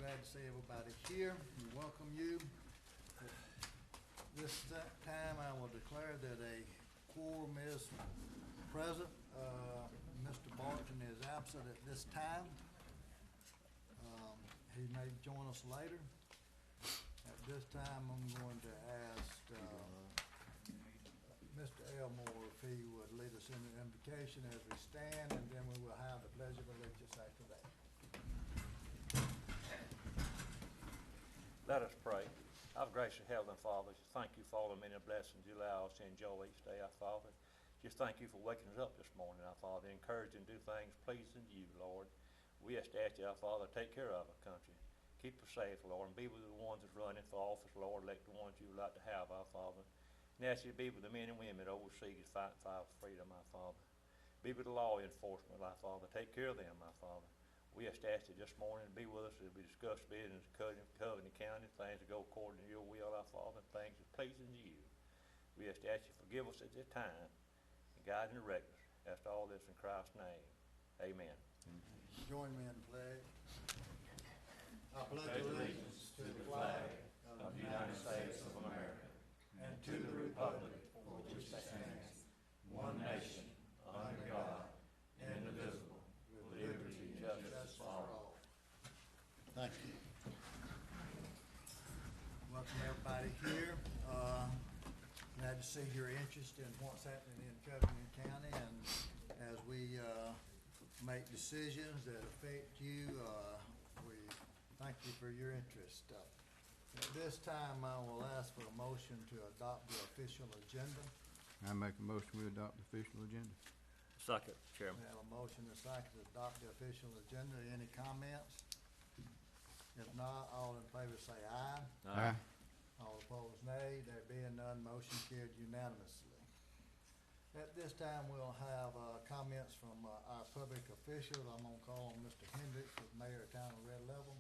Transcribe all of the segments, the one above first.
Glad to see everybody here. We welcome you. This time I will declare that a quorum is present. Mr. Barton is absent at this time. He may join us later. At this time, I'm going to ask Mr. Elmore if he would lead us in the invocation as we stand, and then we will have the pledge of allegiance after that. Let us pray. Our gracious Heavenly Father, just thank you for all the many blessings you allow us to enjoy each day, our Father. Just thank you for waking us up this morning, our Father, encouraging to do things pleasing to you, Lord. We just ask you, our Father, take care of our country. Keep us safe, Lord, and be with the ones that's running for office, Lord, elect the ones you would like to have, our Father. And ask you to be with the men and women overseas fighting for our freedom, our Father. Be with the law enforcement, our Father. Take care of them, our Father. We just asked you this morning to be with us as we discuss business in Covington County, things that go according to your will, our Father, and things that pleasing to you. We just ask you to forgive us at this time and guide and direct us. Ask all this in Christ's name. Amen. Join me in the pledge. I pledge allegiance to the flag of the United States of America and to the republic for which it stands, one nation, under God, indivisible, with liberty and justice for all. Thank you. Welcome everybody here. Glad to see your interest in what's happening in Covington County, and as we make decisions that affect you, we thank you for your interest. At this time, I will ask for a motion to adopt the official agenda. I make a motion we adopt the official agenda. Second, Chairman. We have a motion and a second to adopt the official agenda. Any comments? If not, all in favor say aye. Aye. All opposed, nay. There being none, motion carried unanimously. At this time, we'll have comments from our public officials. I'm going to call on Mr. Hendricks, the Mayor of Town of Red Level.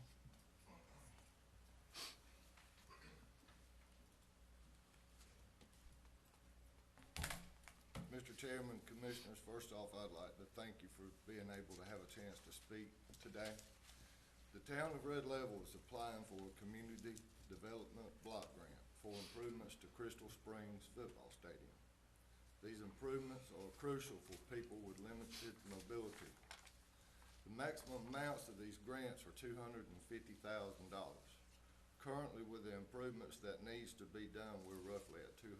Mr. Chairman, Commissioners, first off, I'd like to thank you for being able to have a chance to speak today. The Town of Red Level is applying for a community development block grant for improvements to Crystal Springs Football Stadium. These improvements are crucial for people with limited mobility. The maximum amounts of these grants are $250,000. Currently, with the improvements that needs to be done, we're roughly at $270,000.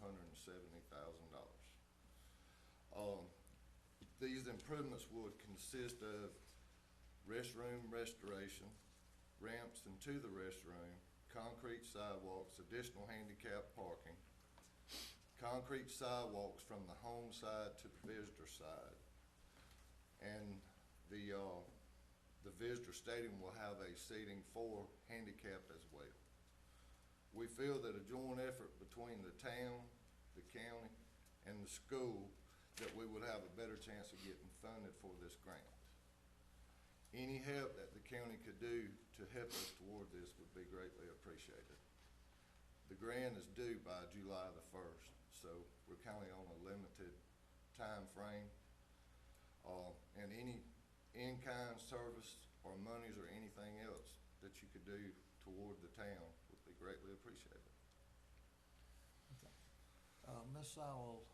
These improvements would consist of restroom restoration, ramps into the restroom, concrete sidewalks, additional handicap parking, concrete sidewalks from the home side to the visitor side, and the visitor stadium will have a seating for handicap as well. We feel that a joint effort between the town, the county, and the school, that we would have a better chance of getting funded for this grant. Any help that the county could do to help us toward this would be greatly appreciated. The grant is due by July the 1st, so we're counting on a limited time frame. And any in-kind service or monies or anything else that you could do toward the town would be greatly appreciated. Ms. Sowell,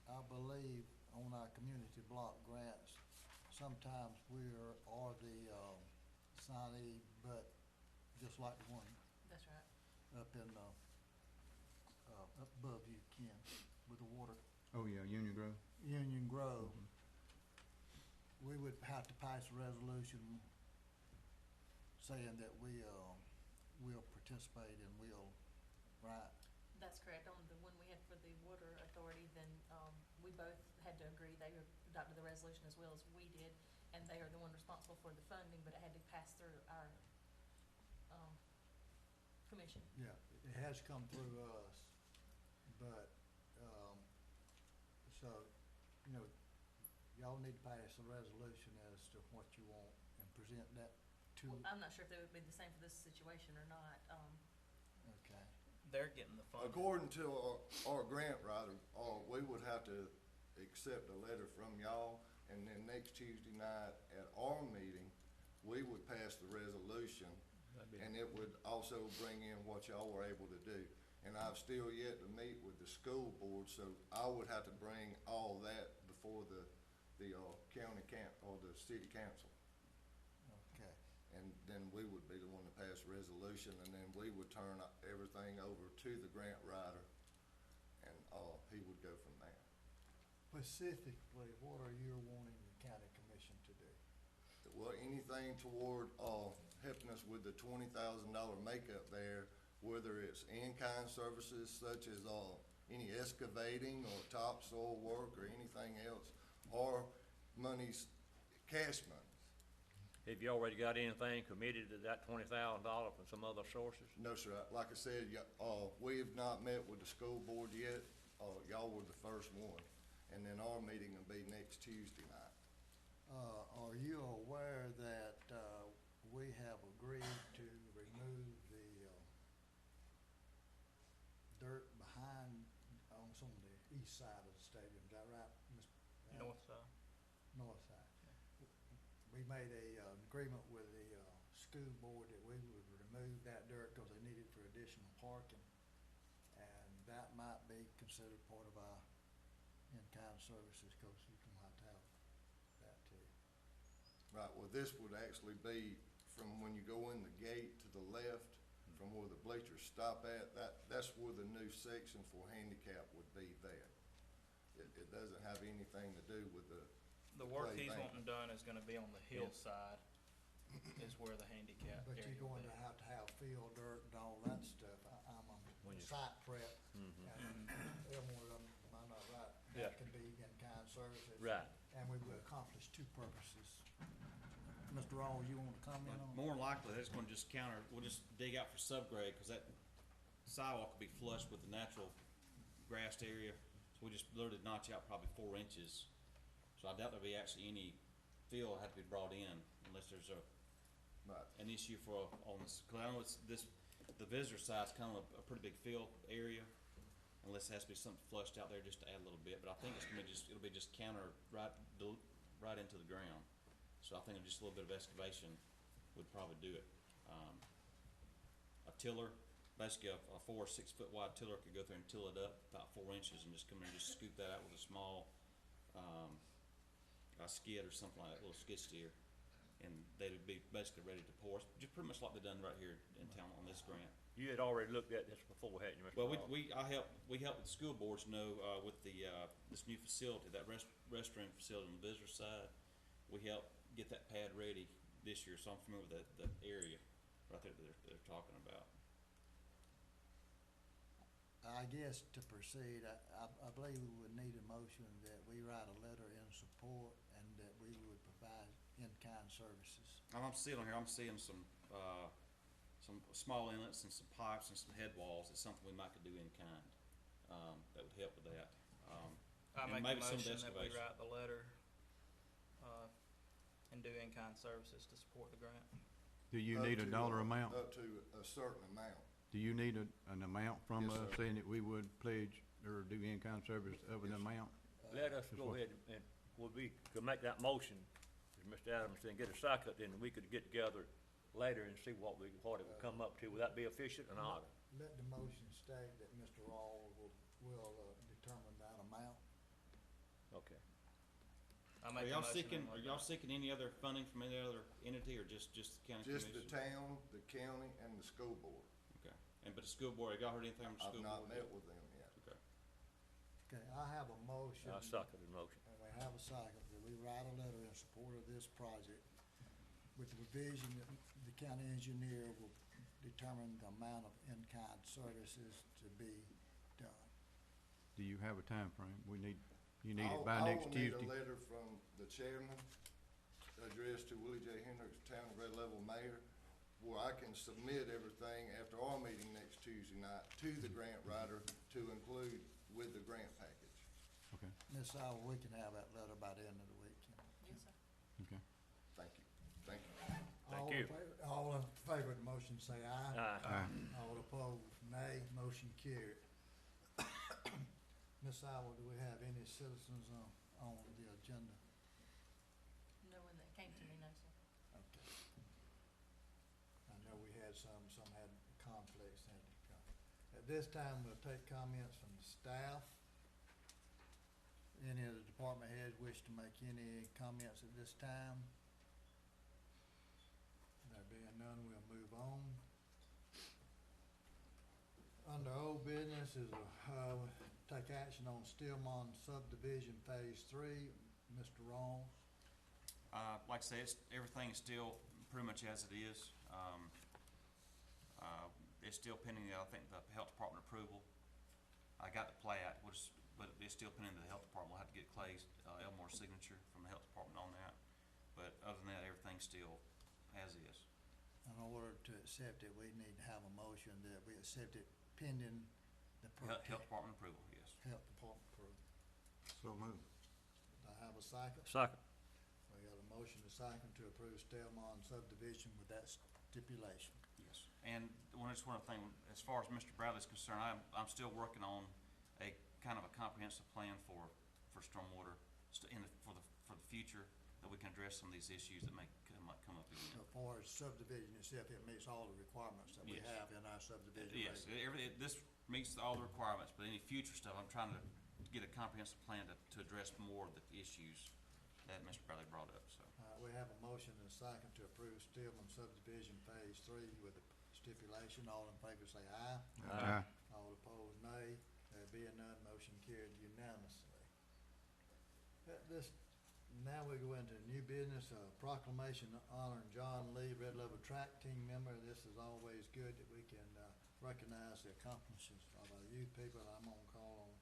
I believe on our community block grants, sometimes we are the signee, but just like the one That's right. up in up above you, Ken, with the water, Oh, yeah, Union Grove. Union Grove. We would have to pass a resolution saying that we will participate and will, right? That's correct. On the one we had for the water authority, then we both had to agree. They adopted the resolution as well as we did, and they are the one responsible for the funding, but it had to pass through our commission. Yeah, it has come through us, but, so, you know, y'all need to pass a resolution as to what you want and present that to. Well, I'm not sure if they would be the same for this situation or not. Okay. They're getting the funding. According to our grant writer, we would have to accept a letter from y'all, and then next Tuesday night at our meeting, we would pass the resolution, and it would also bring in what y'all were able to do. And I've still yet to meet with the school board, so I would have to bring all that before the or the city council. Okay. And then we would be the one to pass the resolution, and then we would turn everything over to the grant writer, and, he would go from there. Specifically, what are you wanting the county commission to do? Well, anything toward, helping us with the $20,000 makeup there, whether it's in-kind services such as, any excavating or topsoil work or anything else, or cash monies. Have you already got anything committed to that $20,000 from some other sources? No, sir, like I said, we have not met with the school board yet, y'all were the first one, and then our meeting will be next Tuesday night. Are you aware that, we have agreed to remove the, dirt behind, on some of the east side of the stadium, is that right, Mr. Adams? North side. North side. We made a, agreement with the, school board that we would remove that dirt because they need it for additional parking. And that might be considered part of our in-kind services, because you're gonna have to have that too. Right, well, this would actually be from when you go in the gate to the left, from where the bleachers stop at, that's where the new section for handicap would be there. It doesn't have anything to do with the The work clay he's bank. wanting done is gonna be on the hillside, is where the handicap But area you're will going be. to have field dirt and all that stuff. I'm When on you- site prep, Mhm. and every one of them, am I not right? Yeah. That can be in-kind services. Right. And we will accomplish two purposes. Mr. Rawls, you want to comment on? More than likely, they're just gonna just we'll just dig out for subgrade, cause that sidewalk will be flush with the natural grassed area. So we just literally notch out probably 4 inches. So I doubt there'll be actually any fill had to be brought in unless there's Right, an issue on this, cause I know the visitor side's kind of a pretty big fill area. Unless there has to be something flushed out there just to add a little bit, but I think it'll be just counter right into the ground. So I think just a little bit of excavation would probably do it. A tiller, basically a 4 or 6 foot wide tiller could go through and till it up about 4 inches and just come in and just scoop that out with a small, a skid or something like that, a little skid steer. And they'd be basically ready to pour, just pretty much like they've done right here in town on this grant. You had already looked at this before, hadn't you, Mr. Well, Rawls? we help the school boards know, with this new facility, that restroom facility on the visitor side. We help get that pad ready this year, so I'm familiar with the area right there that they're talking about. I guess to proceed, I believe we would need a motion that we write a letter in support and that we would provide in-kind services. I'm seeing on here, I'm seeing some small inlets and some pipes and some head walls. It's something we might could do in kind, that would help with that. I and make a maybe some motion that we excavation. write the letter, and do in-kind services to support the grant. Do you Up need a to, dollar amount? Up to a certain amount. Do you need an amount from Yes, us sir. saying that we would pledge or do in-kind service of an Yes, sir. amount? Let us Just go what- ahead and, would we could make that motion, as Mr. Adams said, get a second, then we could get together later and see what it would come up to. Would that be efficient or not? Let the motion state that Mr. Rawls will determine that amount. Okay. I Are make a y'all motion seeking, and are let y'all that- seeking any other funding from any other entity or just the county Just commission? the town, the county, and the school board. Okay, but the school board, have y'all heard anything from the I've school not board? met with them yet. Okay. Okay, I have a motion. I second the motion. And we have a second, that we write a letter in support of this project with the provision that the county engineer will determine the amount of in-kind services to be done. Do you have a time frame? You need it I by next will need Tuesday? a letter from the chairman addressed to Willie J. Hendricks, Town of Red Level Mayor, where I can submit everything after our meeting next Tuesday night to the grant writer to include with the grant package. Okay, Ms. Sauer, we can have that letter by the end of the week. Yes, sir. okay. Thank you. Thank you. All you. in favor- All in favor of the motion, say aye. Aye. All opposed, nay. Motion carried. Ms. Sauer, do we have any citizens on the agenda? No one that came to me, no, sir. Okay. some had conflicts. At this time, we'll take comments from the staff. Any of the department heads wish to make any comments at this time? There being none, we'll move on. Under old business is, take action on Stillmont subdivision phase 3. Mr. Rawls. Like I say, everything is still pretty much as it is. It's still pending, I think, the health department approval. I got the plat, but it's still pending the health department. We'll have to get Clay's, Elmore's signature from the health department on that. But other than that, everything's still as is. In order to accept it, we need to have a motion that we accept it pending the Health department approval, yes. health department approval. So moved. Do I have a second? Second. We got a motion to second to approve Stillmont subdivision with that stipulation. Yes, and just one other thing, as far as Mr. Bradley's concerned, I'm still working on a kind of a comprehensive plan for stormwater for the future, that we can address some of these issues that might come up again. As far as subdivision itself, it meets all the requirements that we Yes. have in our subdivision. Yes, regulations. this meets all the requirements, but any future stuff, I'm trying to get a comprehensive plan to address more of the issues that Mr. Bradley brought up, so. We have a motion and a second to approve Stillman subdivision phase 3 with the stipulation. All in favor say aye. Aye. All opposed, nay. There being none, motion carried unanimously. Now we go into new business, proclamation honoring John Lee, Red Level Track Team member. This is always good that we can recognize the accomplishments of our youth people. I'm gonna call on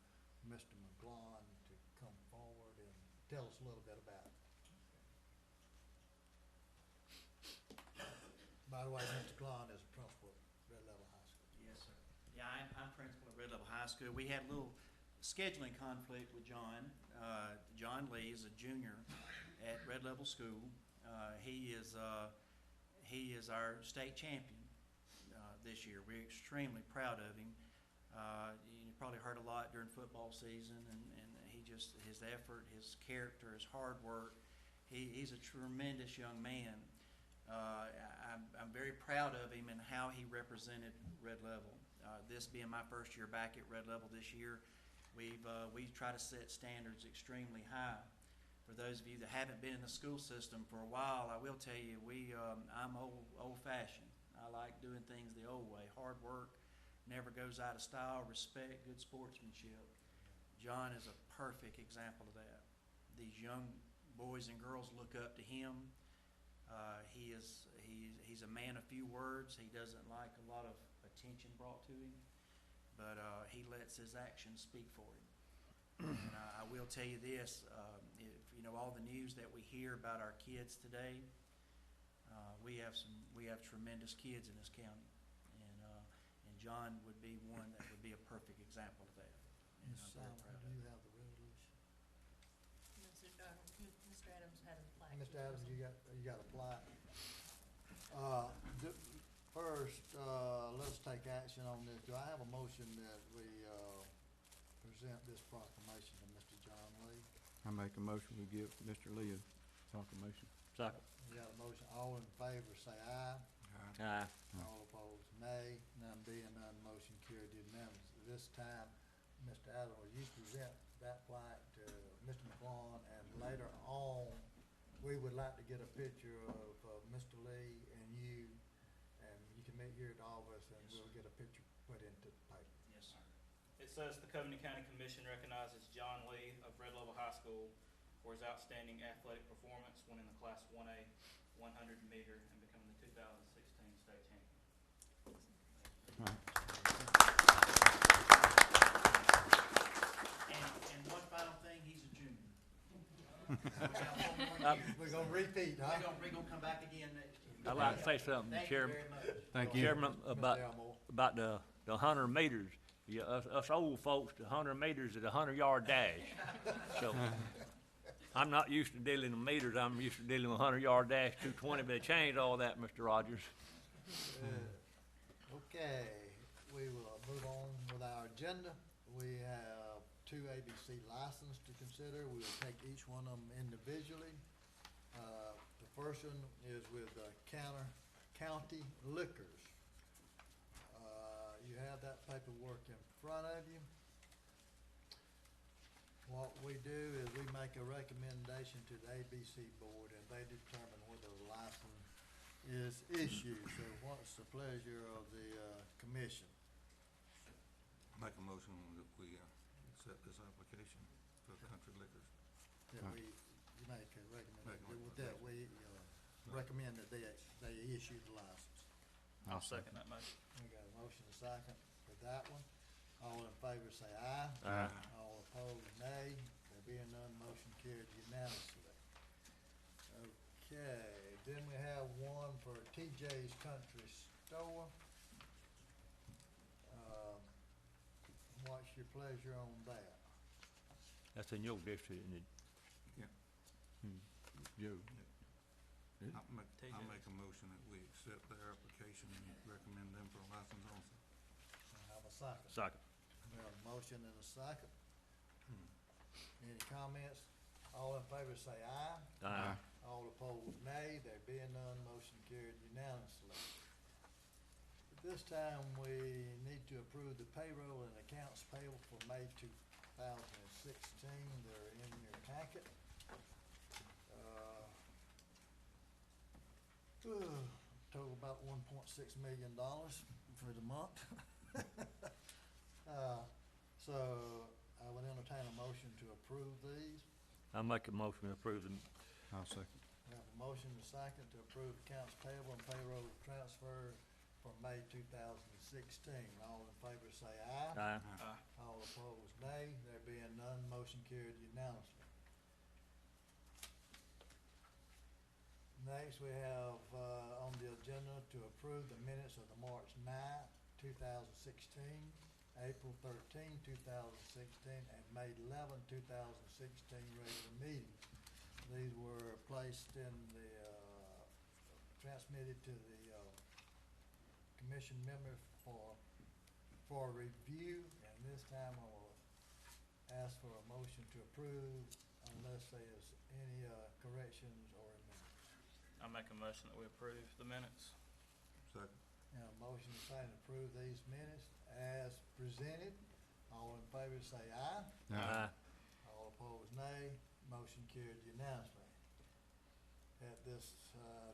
Mr. McGlon to come forward and tell us a little bit about it. By the way, Mr. McGlon is a principal at Red Level High School. Yes, sir. Yeah, I'm principal at Red Level High School. We had a little scheduling conflict with John. John Lee is a junior at Red Level School. He is our state champion this year. We're extremely proud of him. You probably heard a lot during football season, and his effort, his character, his hard work. He's a tremendous young man. I'm very proud of him and how he represented Red Level. This being my first year back at Red Level this year, we try to set standards extremely high. For those of you that haven't been in the school system for a while, I will tell you, I'm old-fashioned. I like doing things the old way. Hard work, never goes out of style, respect, good sportsmanship. John is a perfect example of that. These young boys and girls look up to him. He's a man of few words. He doesn't like a lot of attention brought to him, but he lets his actions speak for him. And I will tell you this, if you know all the news that we hear about our kids today, we have tremendous kids in this county, and John would be one that would be a perfect example of that. And Ms. I'm very Simon, proud do of you it. have the resolution? Mr. Adams had a plaque. Mr. Adams, you got a plaque? First, let's take action on this. Do I have a motion that we present this proclamation to Mr. John Lee? I make a motion, we give Mr. Lee a proclamation. Second. We got a motion. All in favor say aye. Aye. All opposed, nay. None being none, motion carried unanimously. This time, Mr. Adams, will you present that plaque to Mr. McClellan, and later on, we would like to get a picture of Mr. Lee and you, and you can meet here at the office, and Yes, we'll get a picture put into the paper. Yes, sir. It says the Covington County Commission recognizes John Lee of Red Level High School for his outstanding athletic performance, winning the Class 1A 100 meter and becoming the 2016 state champion. All right. And one final thing, he's a junior. We got one more year. We're gonna repeat, huh? We're gonna come back again next year. I'd like to say something, Thank you Chairman. very much. Thank you. Chairman, Mr. Elmore. about the 100 meters. Yeah, us old folks, the 100 meters is a 100-yard dash. So I'm not used to dealing with meters. I'm used to dealing with 100-yard dash, 220, but they changed all that, Mr. Rogers. Okay, we will move on with our agenda. We have 2 ABC licenses to consider. We will take each one of them individually. The first one is with County Liquors. you have that paperwork in front of you. What we do is we make a recommendation to the ABC board, and they determine whether the license is issued. So what's the pleasure of the, commission? Make a motion that we accept this application for Country Liquors. That Right. you make a recommendation, Make a that we, recommend that they issue the license. I'll second that motion. We got a motion and a second for that one. All in favor say aye. Aye. All opposed, nay. There being none, motion carried unanimously. Okay, then we have one for TJ's Country Store. What's your pleasure on that? That's in your district, isn't it? Joe, I'll make a motion that we accept their application and recommend them for a license also. I have a second. Second. We have a motion and a second. Any comments? All in favor say aye. Aye. All opposed, nay. There being none, motion carried unanimously. At this time, we need to approve the payroll and accounts payable for May 2016. They're in your packet. Total about $1.6 million for the month. So I would entertain a motion to approve these. I make a motion to approve them. I'll second. We have a motion and a second to approve accounts payable and payroll transfer for May 2016. All in favor say aye. Aye. Aye. All opposed, nay. There being none, motion carried unanimously. Next, we have on the agenda to approve the minutes of the March 9th, 2016, April 13, 2016, and May 11, 2016 regular meetings. These were placed in the, transmitted to the commission member for review, and this time I will ask for a motion to approve unless there's any corrections or amendments. I make a motion that we approve the minutes. Second. Now, a motion to say to approve these minutes as presented. All in favor say aye. Aye. All opposed, nay. Motion carried unanimously. At this,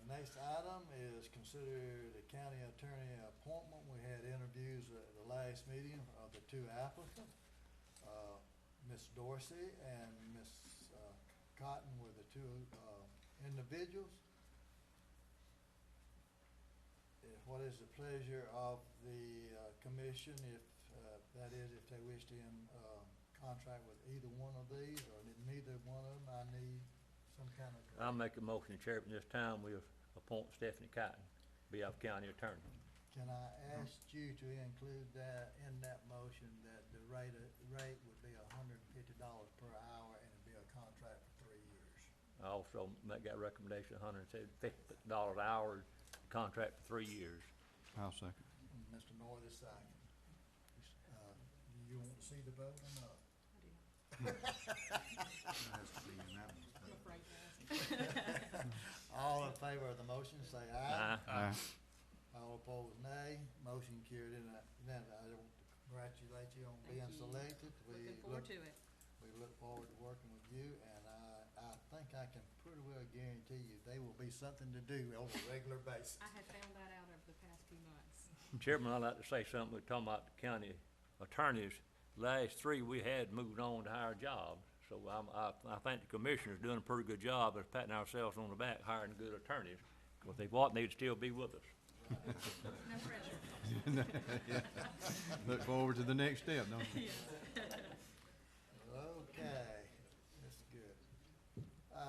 next item is consider the county attorney appointment. We had interviews at the last meeting of the two applicants. Ms. Dorsey and Ms. Cotton were the two, individuals. What is the pleasure of the, commission if, that is, if they wish to, contract with either one of these, or neither one of them? I need some kind of. I'll make a motion, Chairman, this time we'll appoint Stephanie Cotton, be our county attorney. Can I ask you to include that in that motion, that the rate would be $150 per hour, and it'd be a contract for 3 years? I also make that recommendation, $150 an hour, contract for 3 years. I'll second. Mr. North is second. You want to see the vote or not? It has to be unanimous. All in favor of the motion, say aye. Aye. All opposed, nay. Motion carried in that. I want to congratulate you on being Thank you. selected. Looking forward to it. We look forward to working with you, and I think I can pretty well guarantee you there will be something to do on a regular basis. I have found that out over the past few months. Chairman, I'd like to say something. We're talking about the county attorneys. Last 3 we had moved on to higher jobs. So I think the commissioner's doing a pretty good job of patting ourselves on the back, hiring good attorneys. If they want, they'd still be with us. No pressure. Look forward to the next step, don't you? Okay, this is good.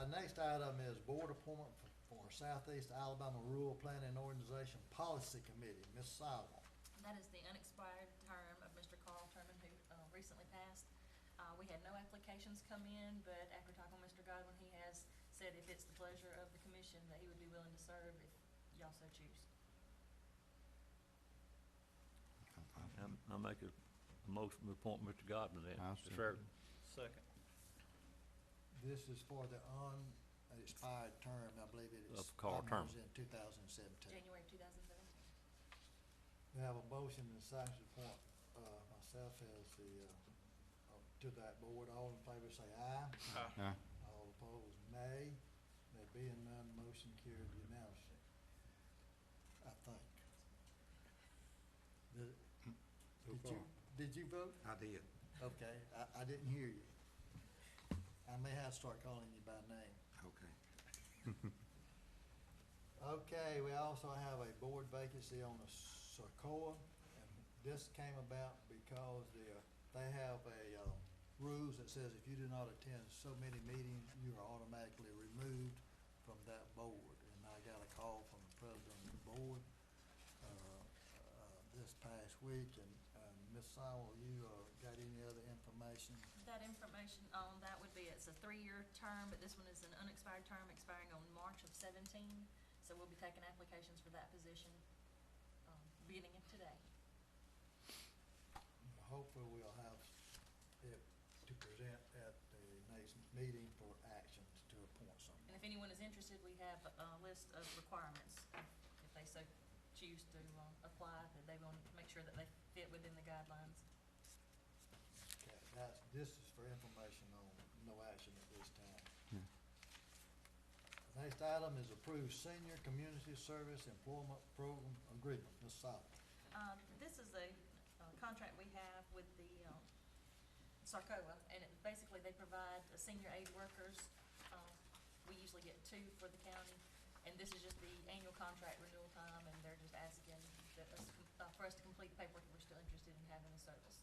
Next item is board appointment for Southeast Alabama Rural Planning Organization Policy Committee. Ms. Sowell. That is the unexpired term of Mr. Carl Terman, who recently passed. We had no applications come in, but after talking with Mr. Godwin, he has said if it's the pleasure of the commission, that he would be willing to serve if y'all so choose. I'll make a motion to appoint Mr. Godwin then I'll to second. serve. Second. This is for the unexpired term, I believe it is. Of Carl Terman. In 2017. January 2017. We have a motion and a second to appoint, myself as the, to that board. All in favor say aye. Aye. All opposed, nay. There being none, motion carried unanimously. I think. So far. Did you vote? I did. Okay, I didn't hear you. I may have to start calling you by name. Okay. Okay, we also have a board vacancy on the Socoa, and this came about because they have a, rules that says if you do not attend so many meetings, you are automatically removed from that board. And I got a call from the president of the board, this past week, and Ms. Sowell, you, got any other information? That information on that would be, it's a 3-year term, but this one is an unexpired term expiring on March of 17. So we'll be taking applications for that position, beginning of today. Hopefully we'll have it to present at the next meeting for actions to appoint someone. And if anyone is interested, we have a list of requirements. If they so choose to apply, that they want to make sure that they fit within the guidelines. Okay, this is for information on, no action at this time. Yeah. The next item is approved senior community service employment program agreement. Ms. Sowell. This is a contract we have with the Sarcoa, and basically they provide senior aid workers. We usually get 2 for the county, and this is just the annual contract renewal time, and they're just asking for us to complete paperwork if we're still interested in having the service.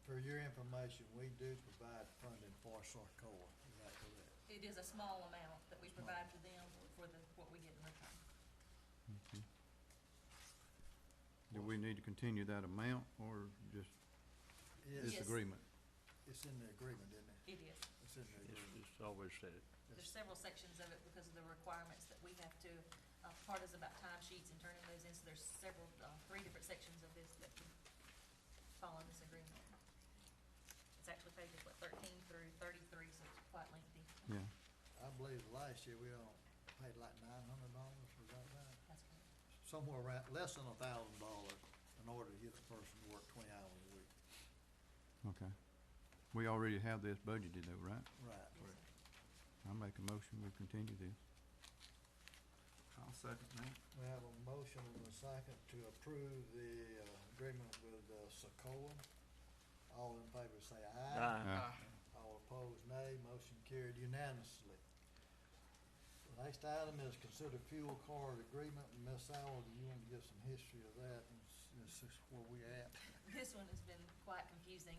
For your information, we do provide funding for Sarcoa. Is that correct? It is a small amount that we provide to them for what we get in return. Okay. Do we need to continue that amount or just this Yes. agreement? It's in the agreement, isn't it? It is. It's in the agreement. It's always said. There's several sections of it because of the requirements that we have to, part is about timesheets and turning those in, so there's several, 3 different sections of this that can fall in this agreement. It's actually pages, 13 through 33, so it's quite lengthy. Yeah. I believe last year we all paid like $900, was that right? That's correct. Somewhere around, less than $1,000 in order to get a person to work 20 hours a week. Okay. We already have this budgeted though, right? Right. Yes, sir. I'll make a motion, we continue this. I'll second that. We have a motion and a second to approve the agreement with Socoa. All in favor say aye. Aye. All opposed, nay. Motion carried unanimously. The next item is consider fuel card agreement. Ms. Sowell, do you want to give some history of that? This is where we at. This one has been quite confusing.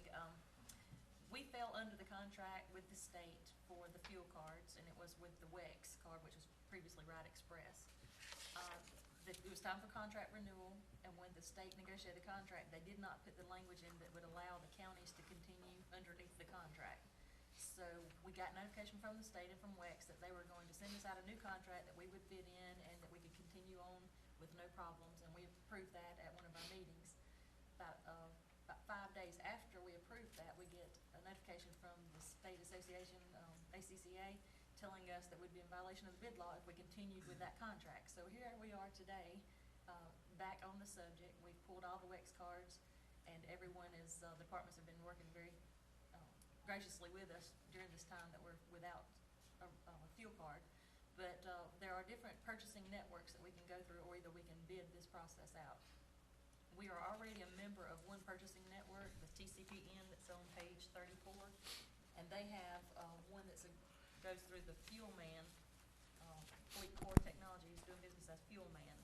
We fell under the contract with the state for the fuel cards, and it was with the WEX card, which was previously Ride Express. It was time for contract renewal, and when the state negotiated the contract, they did not put the language in that would allow the counties to continue underneath the contract. So we got notification from the state and from WEX that they were going to send us out a new contract that we would fit in and that we could continue on with no problems, and we approved that at one of our meetings. About 5 days after we approved that, we get a notification from the state association, ACCA, telling us that we'd be in violation of the bid law if we continued with that contract. So here we are today, back on the subject. We've pulled all the WEX cards, and everyone is, the departments have been working very graciously with us during this time that we're without a fuel card. But there are different purchasing networks that we can go through, or either we can bid this process out. We are already a member of one purchasing network, the TCPN, that's on page 34, and they have one that goes through the Fuel Man, Fleet Core Technologies, doing business as Fuel Man.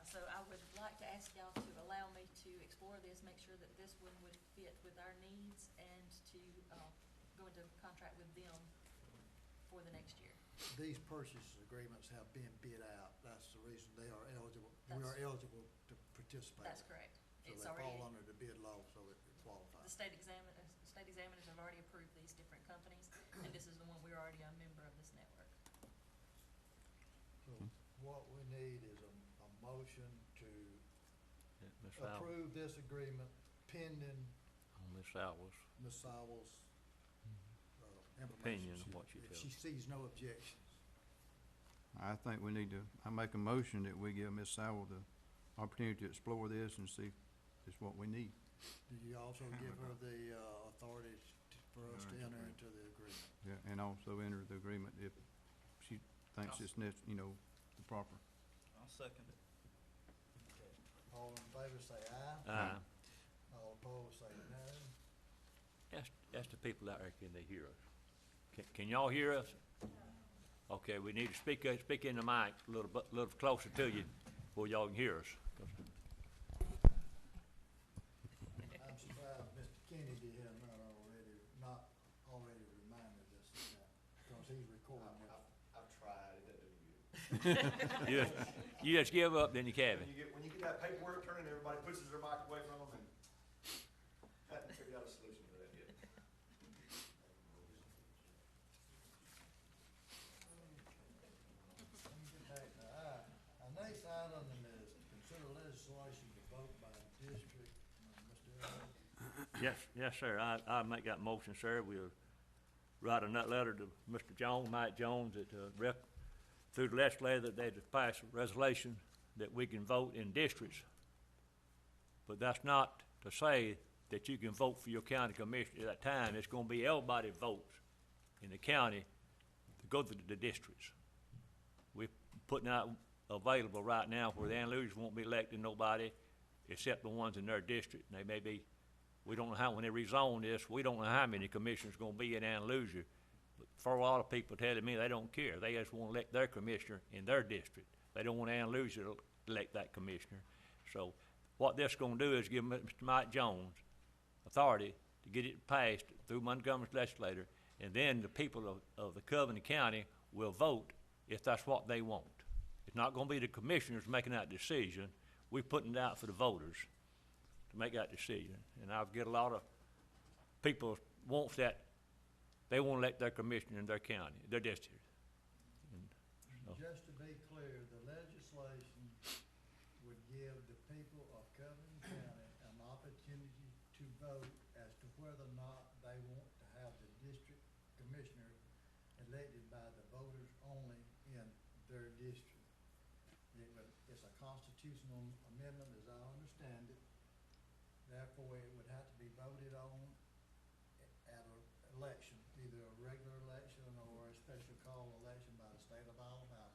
So I would like to ask y'all to allow me to explore this, make sure that this one would fit with our needs, and to go into contract with them for the next year. These purchase agreements have been bid out. That's the reason they are eligible. We are eligible to participate. That's correct. So It's they already, fall under the bid law, so it the qualifies. state examiners have already approved these different companies, and this is the one we're already a member of this network. So what we need is a motion to Ms. Sowell, approve this agreement pending Ms. Sowell's Ms. Sowell's opinion information. of what she If tells she sees no objections. I think we need to, I make a motion that we give Ms. Sowell the opportunity to explore this and see if it's what we need. Did you also give her the, authority for us to enter into the agreement? Yeah, and also enter the agreement if she thinks it's the proper. I'll second it. All in favor say aye. Uh, All opposed say no. ask the people out there, can they hear us? Can y'all hear us? Okay, we need to speak in the mic a little closer to you where y'all can hear us. I'm surprised Mr. Kennedy has not already reminded us of that, because he's recording it. I've tried, it doesn't do good. You just give up, then you Kevin. When you get that paperwork turning, everybody pushes their mic away from them, and haven't figured out a solution for that yet. Let me get back to our next item is consider legislation to vote by district. Mr. Elliott? Yes, sir. I make that motion, sir. We'll write a letter to Mr. Jones, Mike Jones, that, through the legislature, that they just pass a resolution that we can vote in districts. But that's not to say that you can vote for your county commissioner at that time. It's gonna be everybody votes in the county to go to the districts. We're putting out available right now where the Andalusians won't be electing nobody except the ones in their district. And they may be, we don't know how, when they rezone this, we don't know how many commissioners gonna be in Andalusia. But for a lot of people telling me they don't care. They just wanna elect their commissioner in their district. They don't want Andalusia to elect that commissioner. So what this gonna do is give Mr. Mike Jones authority to get it passed through Montgomery's legislator, and then the people of the Covington County will vote if that's what they want. It's not gonna be the commissioners making that decision. We're putting it out for the voters to make that decision. And I've get a lot of people wants that, they wanna elect their commissioner in their county, their district. And so, Just to be clear, the legislation would give the people of Covington County an opportunity to vote as to whether or not they want to have the district commissioner elected by the voters only in their district. It's a constitutional amendment, as I understand it. Therefore, it would have to be voted on at an election, either a regular election or a special call election by the state of Alabama.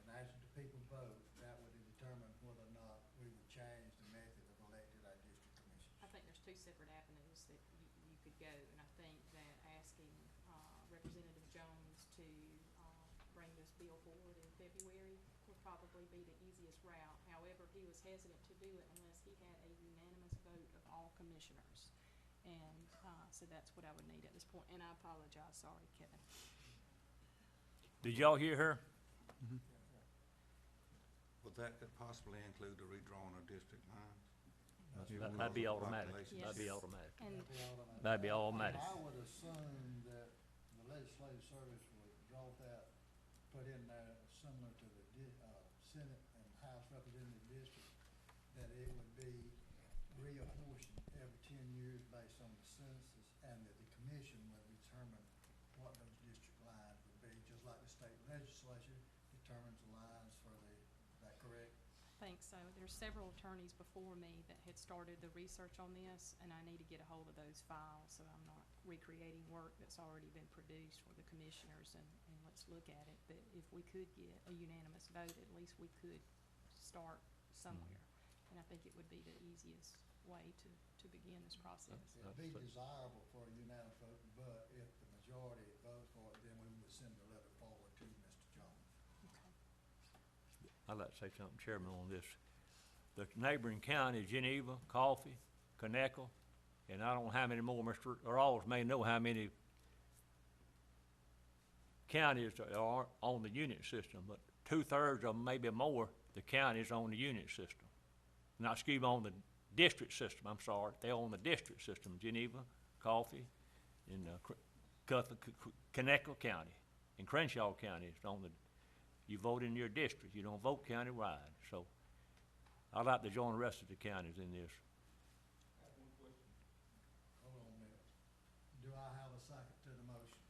And as the people vote, that would determine whether or not we would change the method of electing our district commissioners. I think there's two separate avenues that you could go, and I think that asking Representative Jones to bring this bill forward in February would probably be the easiest route. However, he was hesitant to do it unless he had a unanimous vote of all commissioners. And so that's what I would need at this point, and I apologize, sorry, Kevin. did y'all hear her? But that could possibly include the redrawing of district lines. That'd be automatic. Population. That'd be Yes. automatic. And That'd be automatic. I would assume that the legislative service would draw that, put in there similar to the Senate and House Representative District, that it would be reapportioned every 10 years based on the census, and that the commission would determine what those district lines would be, just like the state legislature determines the lines for is that correct? I think so. There's several attorneys before me that had started the research on this, and I need to get a hold of those files, so I'm not recreating work that's already been produced for the commissioners, and let's look at it. But if we could get a unanimous vote, at least we could start somewhere. And I think it would be the easiest way to begin this process. It'd be desirable for a unanimous vote, but if the majority vote for it, then we would send a letter forward to Mr. Jones. Okay. I'd like to say something, Chairman, on this. The neighboring counties, Geneva, Coffee, Conecuh, and I don't know how many more, Mr. Rawls may know how many counties are on the unit system, but 2/3 of them, maybe more, the counties on the unit system. Not, excuse me, on the district system, I'm sorry. They're on the district system, Geneva, Coffee, and Conecuh County, and Crenshaw County is on the, you vote in your district, you don't vote countywide. So I'd like to join the rest of the counties in this. Hold on a minute. Do I have a second to the motion?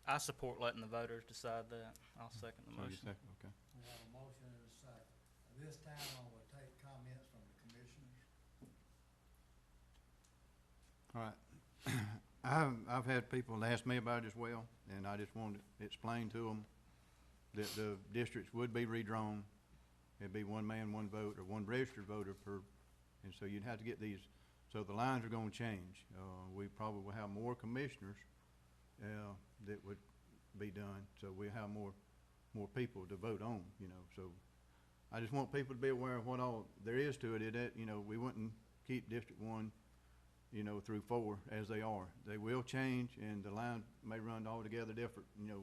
I support letting the voters decide that. I'll second the So you motion. second, okay. We have a motion and a second. This time I will take comments from the commissioners. All right. I've had people ask me about it as well, and I just wanted to explain to them that the districts would be redrawn. It'd be one man, one vote, or one registered voter per, and so you'd have to get these, so the lines are gonna change. We probably will have more commissioners, that would be done, so we have more people to vote on, you know, so I just want people to be aware of what all there is to it. You know, we wouldn't keep District 1, you know, through 4 as they are. They will change, and the line may run altogether different, you know.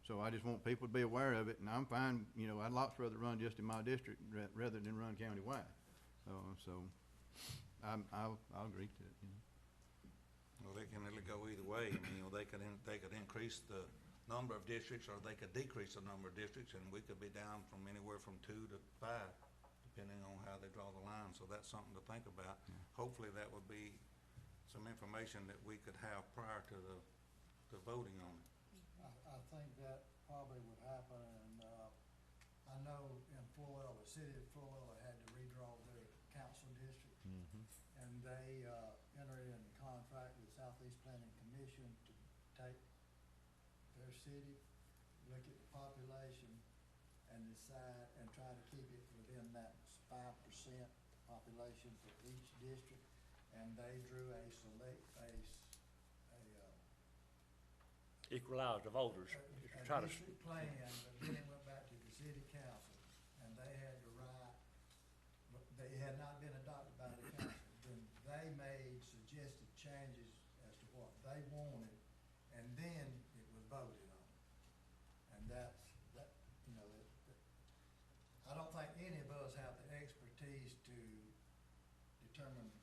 So I just want people to be aware of it, and I'm fine, you know, I'd lots rather run just in my district rather than run countywide. So I'll agree to it, you know. Well, they can really go either way. I mean, you know, they could increase the number of districts, or they could decrease the number of districts, and we could be down from anywhere from 2 to 5, depending on how they draw the line. So that's something to think about. Yeah. Hopefully that would be some information that we could have prior to the voting on it. I think that probably would happen, and, I know in Florida, the city of Florida had to redraw their council district. And they, entered in contract with Southeast Planning Commission to take their city, look at the population, and decide, and try to keep it within that 5% population for each district. And they drew a Equalize the voters. a Try to district plan, but then it went back to the city council, and they had to write, but they had not been adopted by the council. Then they made suggested changes as to what they wanted, and then it was voted on. And that, you know, I don't think any of us have the expertise to determine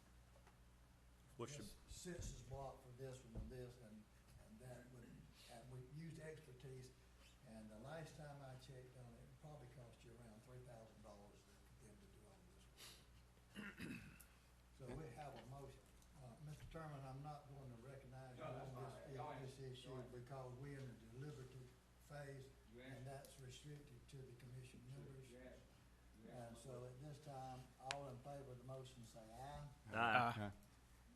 What's this census block for this one and this, and that would, and we used expertise, and the last time I checked on it, it probably cost you around $3,000 for them to do all this work. So we have a motion. Mr. Chairman, I'm not going to recognize you on this issue because we're in a deliberative phase, and that's restricted to the commission members. And so at this time, all in favor of the motion say aye. Aye.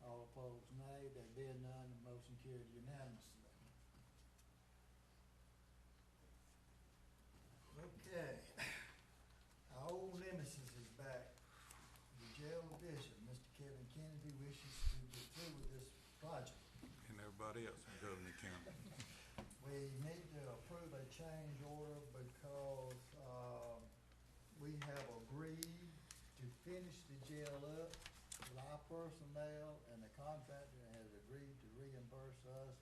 All opposed, nay. There being none, the motion carried unanimously. Okay. Our old nemesis is back. The jail addition. Mr. Kevin Kennedy wishes to get through with this project. And everybody else in Covington County. We need to approve a change order because, we have agreed to finish the jail up with our personnel, and the contractor has agreed to reimburse us.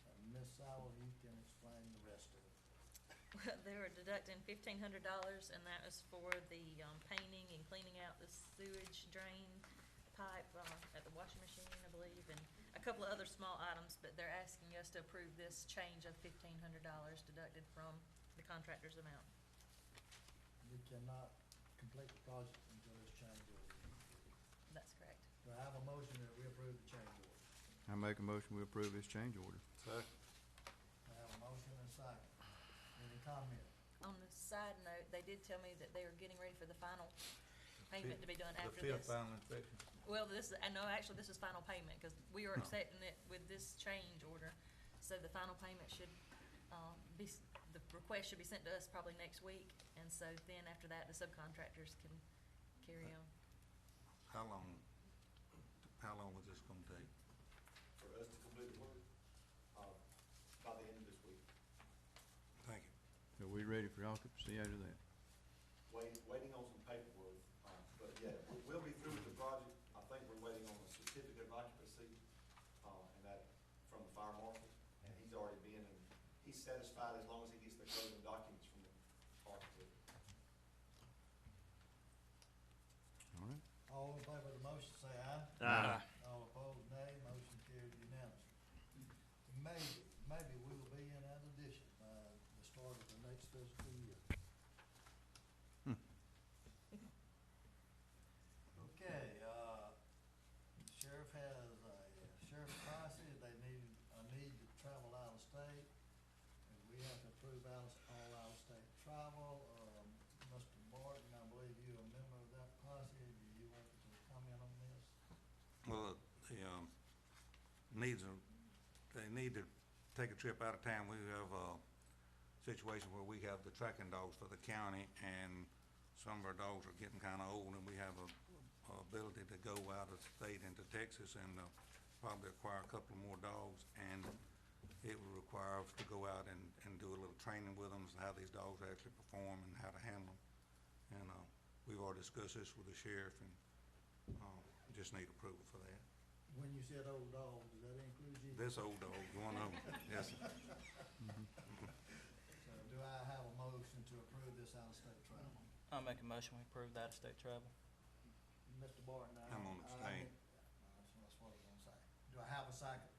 And Ms. Sowell, you can explain the rest of it. Well, they were deducting $1,500, and that was for the painting and cleaning out the sewage drain pipe at the washing machine, I believe, and a couple of other small items, but they're asking us to approve this change of $1,500 deducted from the contractor's amount. We cannot complete the project until this change order is completed. That's correct. Do I have a motion that we approve the change order? I make a motion, we approve this change order. Second. I have a motion and a second. Any comment? On the side note, they did tell me that they are getting ready for the final payment to be done after The this. fifth final inspection. Well, no, actually, this is final payment, because we are accepting it with this change order. So the final payment should, the request should be sent to us probably next week, and so then after that, the subcontractors can carry on. How long was this gonna take? For us to complete the work, by the end of this week. Thank you. So we ready for occupancy out of that? Waiting on some paperwork, but yeah, we'll be through with the project. I think we're waiting on a certificate of occupancy, and that from the fire marshal, and he's already been, and he's satisfied as long as he gets the closing documents from the architect. All right. All in favor of the motion, say aye. Aye. All opposed, nay. Motion carried unanimously. Maybe we will be in that addition by the start of the next fiscal year. Okay, sheriff has sheriff's prices. They need a need to travel out of state, and we have to approve all out of state travel. Mr. Barton, I believe you they need to take a trip out of town. We have a situation where we have the tracking dogs for the county, and some of our dogs are getting kinda old, and we have a ability to go out of state into Texas and probably acquire a couple more dogs, and it would require us to go out and do a little training with them, how these dogs actually perform and how to handle them. And we've already discussed this with the sheriff, and just need approval for that. When you said old dog, does that include you? This old dog, one of them, yes, sir. So do I have a motion to approve this out-of-state travel? I'll make a motion, we approve the out-of-state travel. Mr. Barton, I'm gonna abstain. That's what I was gonna say. Do I have a second?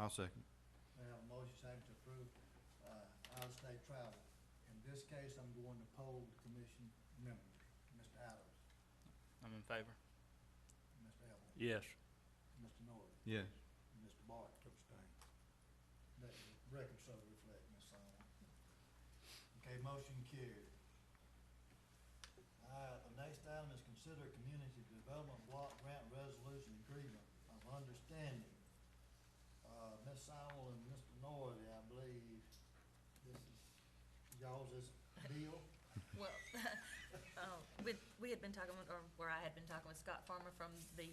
I'll second. We have a motion second to approve, out-of-state travel. In this case, I'm going to poll the commission members. Mr. Adams, I'm in favor. Mr. Elmore, Yes. Mr. Norwood, Yes. Mr. Barton. Abstain. Let the record so reflect, Ms. Simon. Okay, motion carried. The next item is consider community development block grant resolution agreement of understanding. Ms. Simon and Mr. Norwood, I believe this is y'all's deal. Well, we had been talking, or where I had been talking with Scott Farmer from the,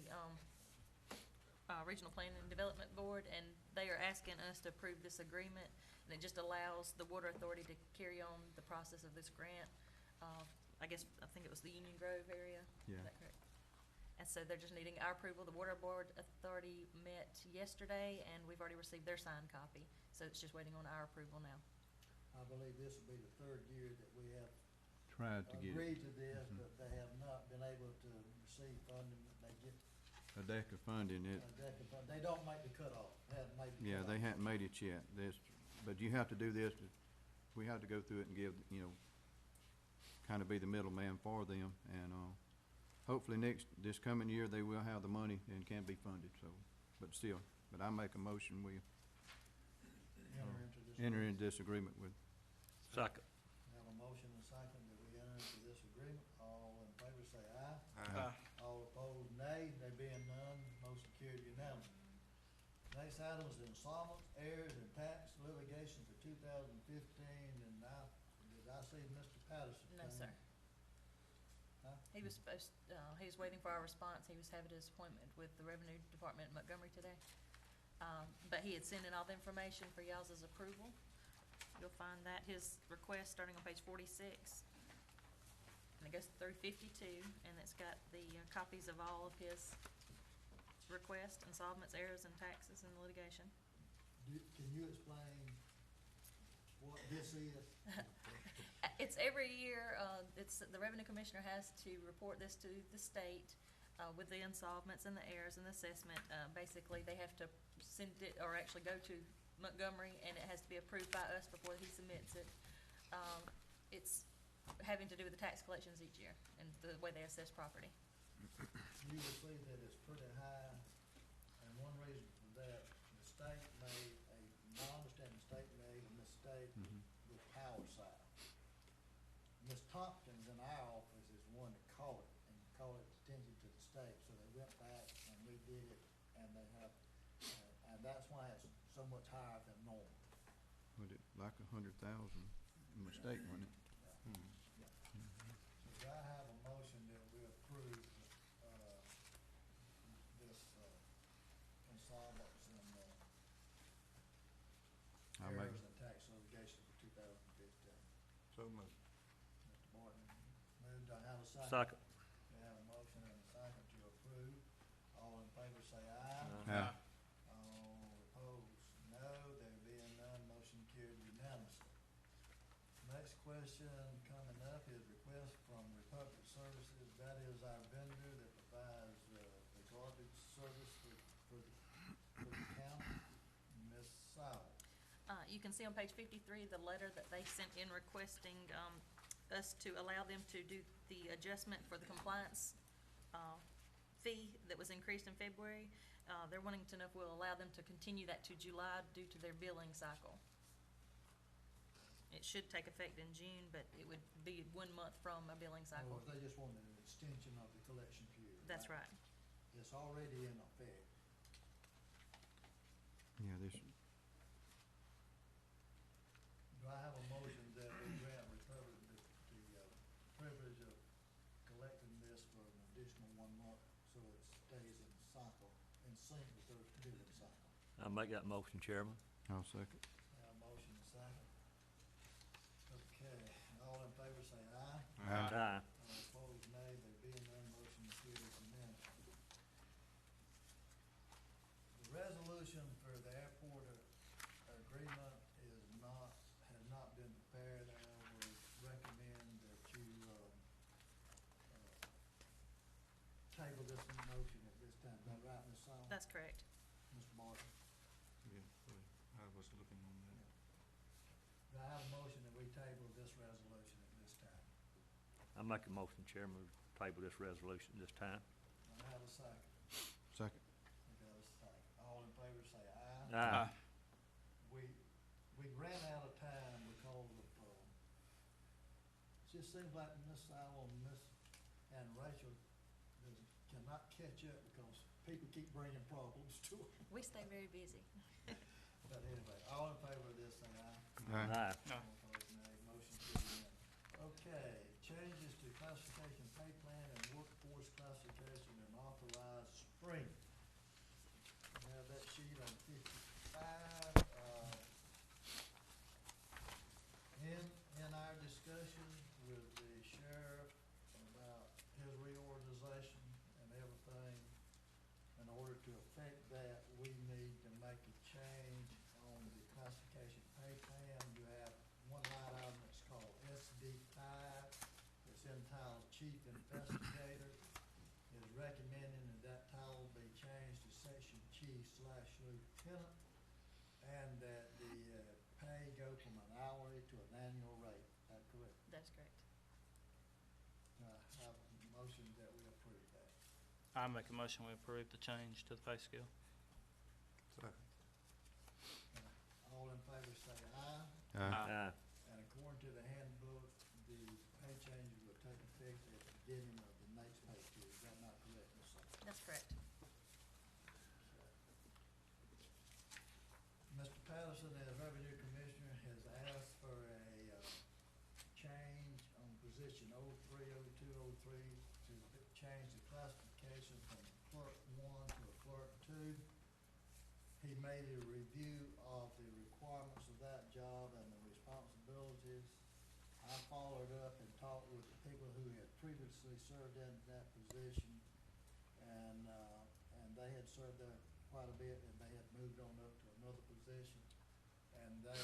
Regional Planning and Development Board, and they are asking us to approve this agreement, and it just allows the Water Authority to carry on the process of this grant. I think it was the Union Grove area. Yeah. Is that correct? And so they're just needing our approval. The Water Board Authority met yesterday, and we've already received their signed copy, so it's just waiting on our approval now. I believe this will be the third year that we have Tried to get agreed to this, but they have not been able to receive funding. They get a deck of funding. a deck of funding. They don't make the cutoff, haven't made the Yeah, cutoff. they hadn't made it yet. But you have to do this, we have to go through it and give, kind of be the middleman for them. And hopefully this coming year, they will have the money and can be funded, so, but I make a motion, we enter into this agreement with. Second. Have a motion and a second that we enter into this agreement. All in favor say aye. Aye. All opposed, nay. There being none, motion carried unanimously. Next item is insolvent, heirs, and tax litigation for 2015, and did I see Mr. Patterson? No, come? sir. Huh? He was he was waiting for our response. He was having his appointment with the Revenue Department in Montgomery today. But he had sent in all the information for y'all's approval. You'll find that, his request, starting on page 46. And it goes through 52, and it's got the copies of all of his requests, insolvents, errors, and taxes and litigation. Can you explain what this is? It's every year, the Revenue Commissioner has to report this to the state, with the insolvents and the errors and the assessment. Basically, they have to send it, or actually go to Montgomery, and it has to be approved by us before he submits it. It's having to do with the tax collections each year and the way they assess property. You will see that it's pretty high, and one reason for that, the state made my understanding, the state made a mistake with power side. Ms. Tompkins in our office is one that caught it, and called it attention to the state, so they went back and redid it, and they have, and that's why it's so much higher than normal. Was it like 100,000 mistake, wasn't it? So do I have a motion that we approve, this, insolvents and, I make, errors and tax litigation for 2015? So moved. Mr. Martin moved, I have a second. Second. We have a motion and a second to approve. All in favor say aye. Aye. All opposed, no. There being none, motion carried unanimously. Next question coming up is request from Republic Services. That is our vendor that provides, the garbage service for the county. Ms. Sowell. You can see on page 53, the letter that they sent in requesting, us to allow them to do the adjustment for the compliance, fee that was increased in February. They're wanting to know if we'll allow them to continue that to July due to their billing cycle. It should take effect in June, but it would be 1 month from a billing cycle. They just wanted an extension of the collection period. That's right. It's already in effect. Yeah, this, Do I have a motion that we grant Republic the privilege of collecting this for an additional 1 month so it stays in cycle, in sync with their billing cycle? I make that motion, Chairman. I'll second. Have a motion and second. Okay, all in favor say aye. Aye. All opposed, nay. There being none, motion carries unanimously. The resolution for the airport agreement has not been prepared. I would recommend that you, table this motion at this time. Is that right, Ms. Song? That's correct. Mr. Martin? Yeah, I was looking on that. Do I have a motion that we table this resolution at this time? I make a motion, Chairman, we table this resolution this time. Do I have a second? Second. We got a second. All in favor say aye. Aye. We ran out of time because of, it just seems like Miss Allen, and Rachel cannot catch up because people keep bringing problems to them. We stay very busy. But anyway, all in favor of this, say aye. Aye. All opposed, nay. Motion carries. Okay, changes to classification pay plan and workforce classification and authorized spring. We have that sheet on 55. In our discussion with the sheriff about his reorganization and everything, in order to affect that, we need to make a change on the classification pay plan. You have one line item that's called SD5. It's entitled Chief Investigator. Is recommending that title be changed to Section Chief/Lieutenant, and that the pay go from an hourly to an annual rate. Is that correct? That's correct. Have a motion that we approve that. I make a motion we approve the change to the pay scale. Second. All in favor say aye. Aye. And according to the handbook, the pay changes will take effect at the beginning of the next pay period. Is that not correct, Ms. Sutton? That's correct. Mr. Patterson, as Revenue Commissioner, has asked for a change on position 030203 to change the classification from clerk 1 to a clerk 2. He made a review of the requirements of that job and the responsibilities. I followed up and talked with the people who had previously served in that position, and they had served there quite a bit, and they had moved on up to another position, and they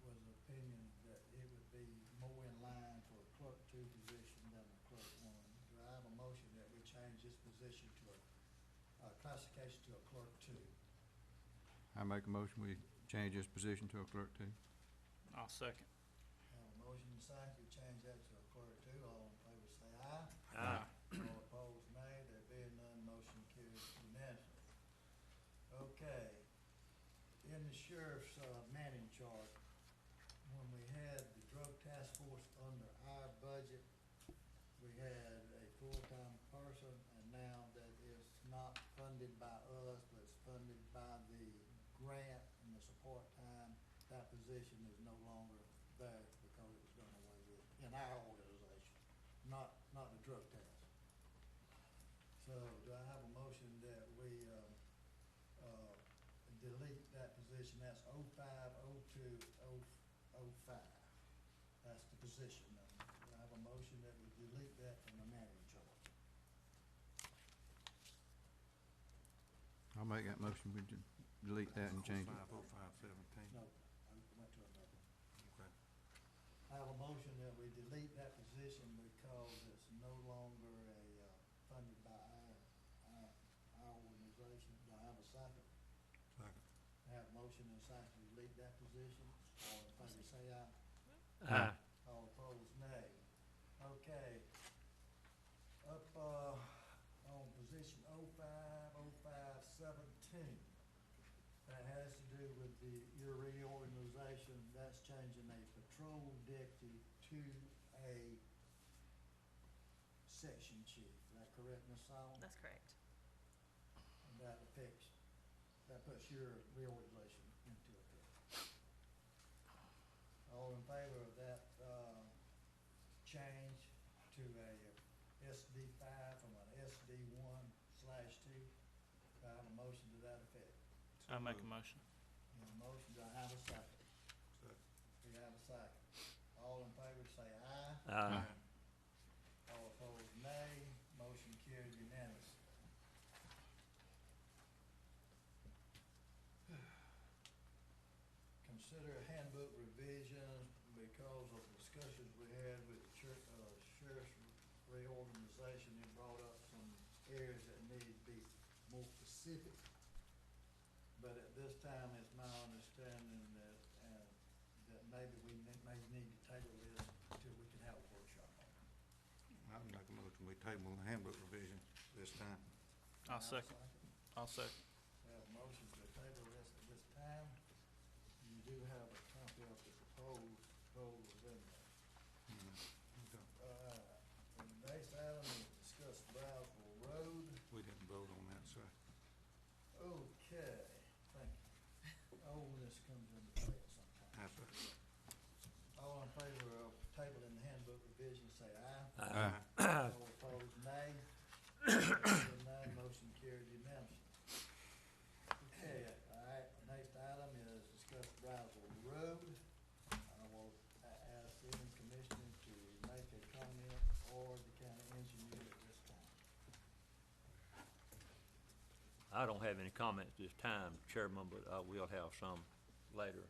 was of opinion that it would be more in line for a clerk 2 position than a clerk 1. Do I have a motion that we change this position to a classification to a clerk 2? I make a motion, we change this position to a clerk 2. I'll second. Have a motion and second to change that to a clerk 2. All in favor say aye. Aye. All opposed, nay. There being none, motion carries unanimously. Okay. In the sheriff's manning chart, when we had the drug task force under our budget, we had a full-time person, and now that it's not funded by us, but it's funded by the grant and the support time, that position is no longer there because it was done away with in our organization, not the drug task. So do I have a motion that we delete that position? That's 050205. That's the position number. Do I have a motion that we delete that from the manning chart? I'll make that motion, we delete that and change it. 050517. No, I went to another one. Okay. I have a motion that we delete that position because it's no longer funded by our organization. Do I have a second? Second. I have a motion and a second to delete that position. All in favor say aye. Aye. All opposed, nay. Okay. Up on position 050517. That has to do with your reorganization. That's changing a patrol deputy to a section chief. Is that correct, Ms. Sowell? That's correct. And that affects that puts your reorganization into effect. All in favor of that, change to a SD five from an SD 1/2? Do I have a motion to that effect? I make a motion. And a motion, do I have a second? Second. We have a second. All in favor say aye. Aye. All opposed, nay. Motion carried unanimously. Consider handbook revisions because of discussions we had with the sheriff's reorganization. It brought up some areas that need to be more specific. But at this time, it's my understanding that, that maybe we may need to table this until we can have a workshop on it. I'd make a motion, we table the handbook revision this time. I'll second. I'll second. We have a motion to table this at this time. You do have a copy of the proposals in there. The next item is discuss Brownsville Road. We didn't vote on that, sir. Okay, thank you. Oh, this comes into play at some time. That's right. All in favor of tabling the handbook revision, say aye. Aye. All opposed, nay. Nay, motion carried unanimously. Okay, all right, next item is discuss Brownsville Road. I will ask any commissioner to make a comment or the county engineer at this time. I don't have any comments this time, Chairman, but I will have some later.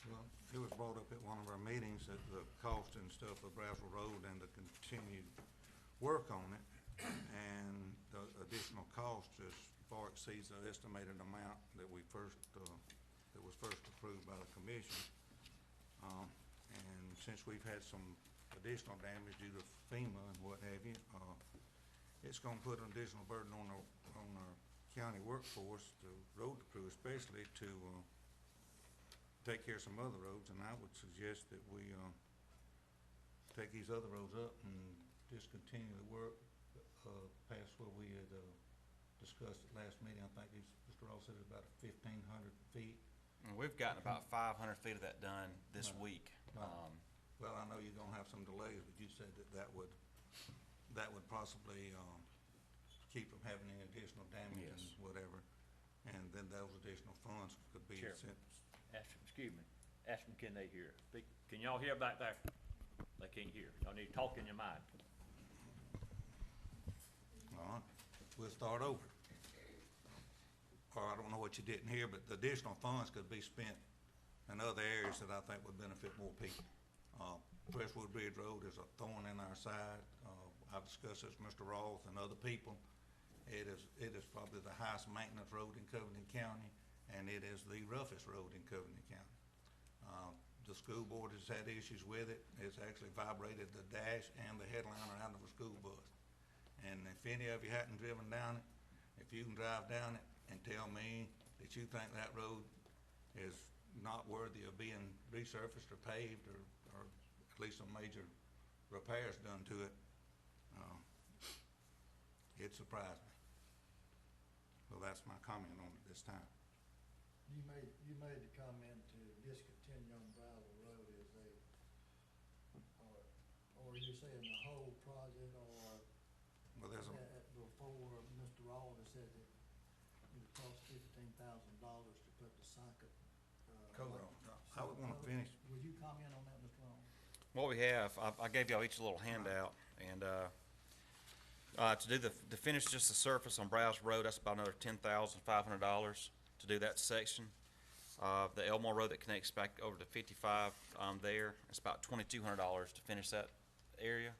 Well, it was brought up at one of our meetings that the cost and stuff of Brownsville Road and the continued work on it, and the additional cost just far exceeds the estimated amount that we first, that was first approved by the commission. And since we've had some additional damage due to FEMA and what have you, it's gonna put an additional burden on our county workforce, the road crew especially, to, take care of some other roads, and I would suggest that we, take these other roads up and just continue the work, past where we had, discussed at last meeting. I think Mr. Ross said it's about 1,500 feet. And we've gotten about 500 feet of that done this Right. week. Right. Well, I know you're gonna have some delays, but you said that would possibly, keep from having any additional damage and Yes. whatever. And then those additional funds could be Chairman. sent. Excuse me, ask them, can they hear? Can y'all hear back there? They can't hear. Y'all need to talk in your mind. All right, we'll start over. Or I don't know what you didn't hear, but the additional funds could be spent in other areas that I think would benefit more people. Crestwood Bridge Road is a thorn in our side. I've discussed this with Mr. Roth and other people. It is probably the highest maintenance road in Covington County, and it is the roughest road in Covington County. The school board has had issues with it. It's actually vibrated the dash and the headliner out of a school bus. And if any of you hadn't driven down it, if you can drive down it and tell me that you think that road is not worthy of being resurfaced or paved or at least some major repairs done to it, it surprised me. Well, that's my comment on it this time. You made the comment to discontinue on Brownsville Road as or you saying the whole project, or Well, there's a, before Mr. Rawls said that it would cost $15,000 to put the socket. Cover on top. I would wanna finish. Would you comment on that, Mr. Rawls? What we have, I gave y'all each a little handout, and, to do to finish just the surface on Browse Road, that's about another $10,500 to do that section. The Elmore Road that connects back over to 55, there, it's about $2,200 to finish that area.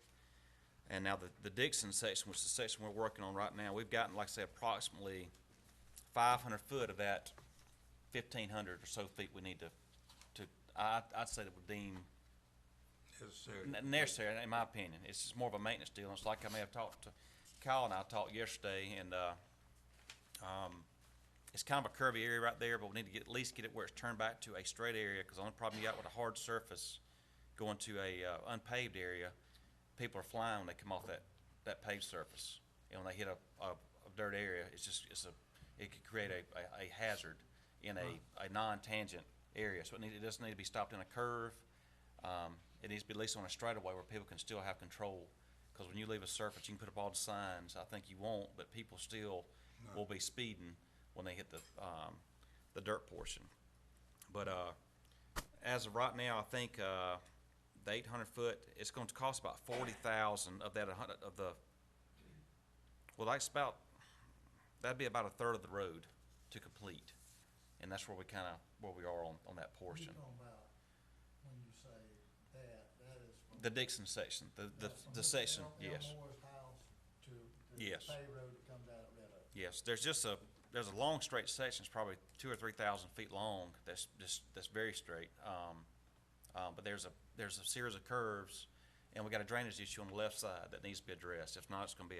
And now the Dixon section, which is the section we're working on right now, we've gotten, like I say, approximately 500 foot of that 1,500 or so feet we need to, I'd say that would deem necessary, in my opinion. It's just more of a maintenance deal. It's like I may have talked to Kyle and I talked yesterday, and it's kind of a curvy area right there, but we need to at least get it where it's turned back to a straight area, because the only problem you got with a hard surface going to a unpaved area, people are flying when they come off that paved surface. And when they hit a dirt area, it could create a hazard in a non-tangent area. So it doesn't need to be stopped in a curve. It needs to be at least on a straightaway where people can still have control. Because when you leave a surface, you can put up all the signs, I think you won't, but people still will be speeding when they hit the dirt portion. But, as of right now, I think, the 800 foot, it's going to cost about 40,000 of that, that'd be about a third of the road to complete. And that's where we are on that portion. You're talking about, when you say that is from. The Dixon section, That's from the section, yes. Elmore's house to the Yes. paved road that comes out of Red Oak. Yes, there's a long straight section, it's probably 2,000 or 3,000 feet long, that's very straight. But there's a series of curves, and we got a drainage issue on the left side that needs to be addressed. If not, it's gonna be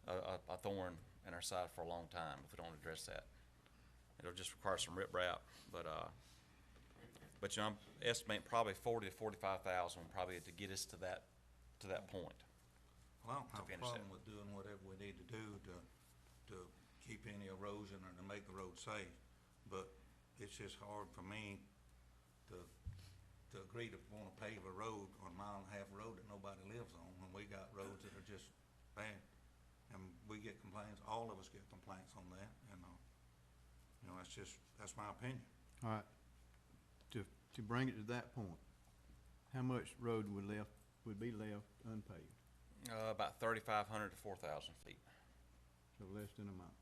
a thorn in our side for a long time if we don't address that. It'll just require some riprap, but you know, I'm estimating probably 40 to 45,000 probably to get us to that point. Well, I don't have a finish problem that. with doing whatever we need to do to keep any erosion or to make the road safe, but it's just hard for me to agree to wanna pave a road on a mile and a half road that nobody lives on, when we got roads that are just bad. And we get complaints, all of us get complaints on that, and, you know, that's my opinion. All right, to bring it to that point, how much road would be left unpaved? About 3,500 to 4,000 feet. So less than a mile?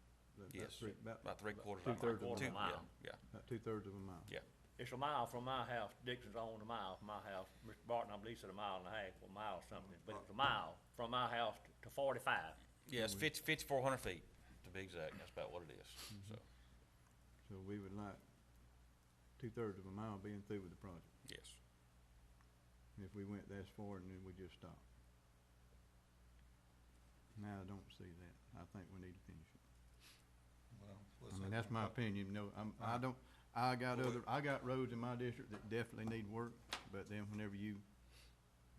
Yes, About about 3/4 2/3 of a Quarter of a mile. Yeah, about 2/3 of a mile. yeah. It's a mile from my house, Dixon's owned a mile from my house. Mr. Barton, I believe, said a mile and a half, or a mile or something, but it's a mile from my house to 45. Yeah, it's 5,400 feet, to be exact, that's about what it is, so, So we would like 2/3 of a mile being through with the project. yes. If we went that far and then we just stopped. Now, I don't see that. I think we need to finish it. Well, I mean, that's my opinion, no, I got roads in my district that definitely need work, but then whenever you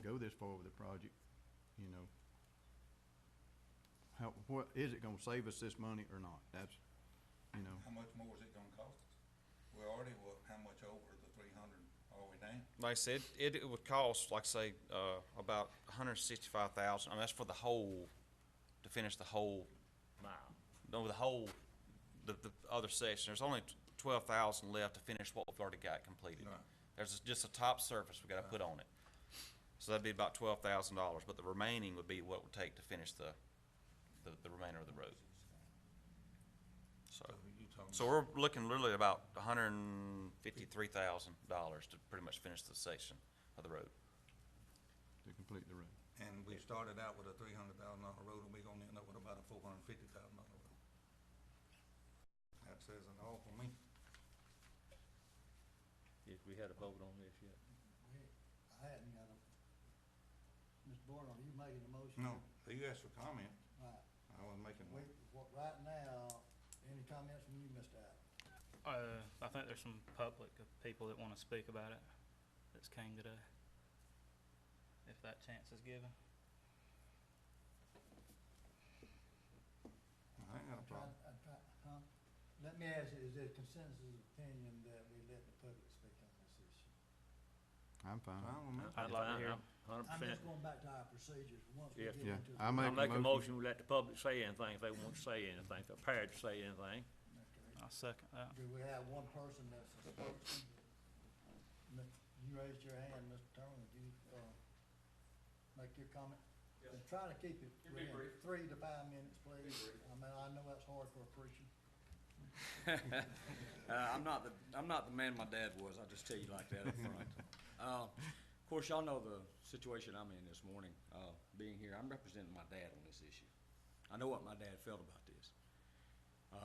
go this far with the project, you know, what, is it gonna save us this money or not? That's, you know, How much more is it gonna cost us? We're already, how much over the 300 are we down? Like I said, it would cost, like I say, about 165,000, I mean, that's for the whole, to finish the whole, Mile. no, the other section. There's only 12,000 left to finish what we've already got completed. Right. There's just a top surface we gotta put on it. So that'd be about $12,000, but the remaining would be what it would take to finish the remainder of the road. So, You talking so we're looking literally about $153,000 to pretty much finish the section of the road. to complete the road. And we started out with a $300,000 road, and we're gonna end up with about a $450,000 road. That says it all for me. If we had a vote on this yet. I hadn't got a, Mr. Barton, are you making a motion? No, you asked for comment, Right, I was making we, one. right now, any comments from you, Mr. Adams? I think there's some public of people that wanna speak about it that's came today. If that chance is given. I ain't got a problem. Let me ask you, is there consensus opinion that we let the public speak on this issue? I'm fine. Fine with me. I'd like to hear. 100%. I'm just going back to our procedures, once we Yes. get Yeah, into. I I make make a a motion. motion, we let the public say anything if they want to say anything, if they're prepared to say anything. Okay. I'll second that. Do we have one person that's a spokesman? You raised your hand, Mr. Turner, would you, make your comment? And try to keep it within 3 to 5 minutes, please. I mean, I know that's hard for a preacher. I'm not the man my dad was, I'll just tell you like that up front. Of course, y'all know the situation I'm in this morning, being here. I'm representing my dad on this issue. I know what my dad felt about this.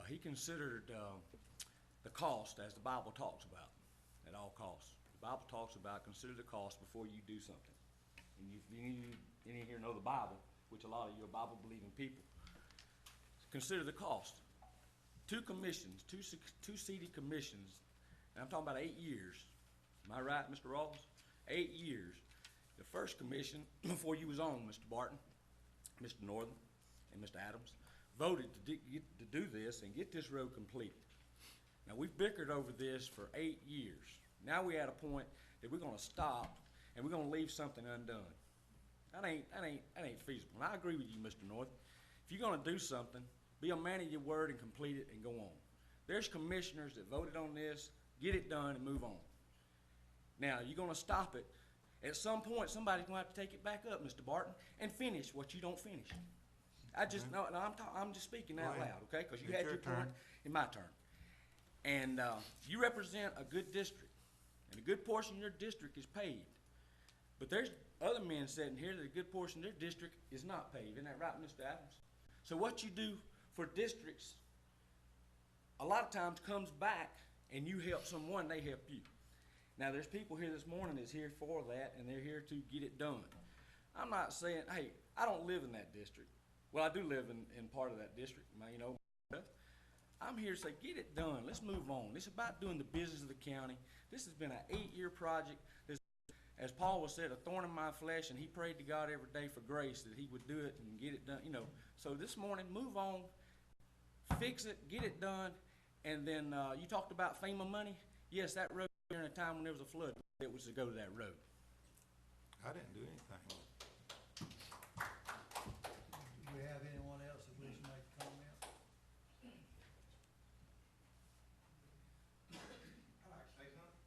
He considered the cost, as the Bible talks about, at all costs. The Bible talks about consider the cost before you do something. And any here know the Bible, which a lot of you are Bible-believing people. Consider the cost. 2 commissions, two seated commissions, and I'm talking about 8 years. Am I right, Mr. Rawls? 8 years. The first commission, before you was on, Mr. Barton, Mr. Northern, and Mr. Adams, voted to do this and get this road completed. Now, we've bickered over this for 8 years. Now we at a point that we're gonna stop and we're gonna leave something undone. That ain't feasible. And I agree with you, Mr. North. If you're gonna do something, be a man of your word and complete it and go on. There's commissioners that voted on this, get it done and move on. Now, you're gonna stop it. At some point, somebody's gonna have to take it back up, Mr. Barton, and finish what you don't finish. I just, no, I'm just speaking out Go ahead. loud, okay? Cause you It's had your your point, turn. and my turn. And, you represent a good district, and a good portion of your district is paved. But there's other men sitting here that a good portion of their district is not paved, isn't that right, Mr. Adams? So what you do for districts, a lot of times comes back, and you help someone, they help you. Now, there's people here this morning that's here for that, and they're here to get it done. I'm not saying, hey, I don't live in that district. Well, I do live in part of that district, you know. I'm here to say, get it done. Let's move on. It's about doing the business of the county. This has been an 8-year project. This, as Paul was said, a thorn in my flesh, and he prayed to God every day for grace that he would do it and get it done. You know, so this morning, move on, fix it, get it done, and then you talked about FEMA money. Yes, that road during a time when there was a flood, it was to go to that road. I didn't do anything. Do we have anyone else that wishes to make a comment? I'd like to say something.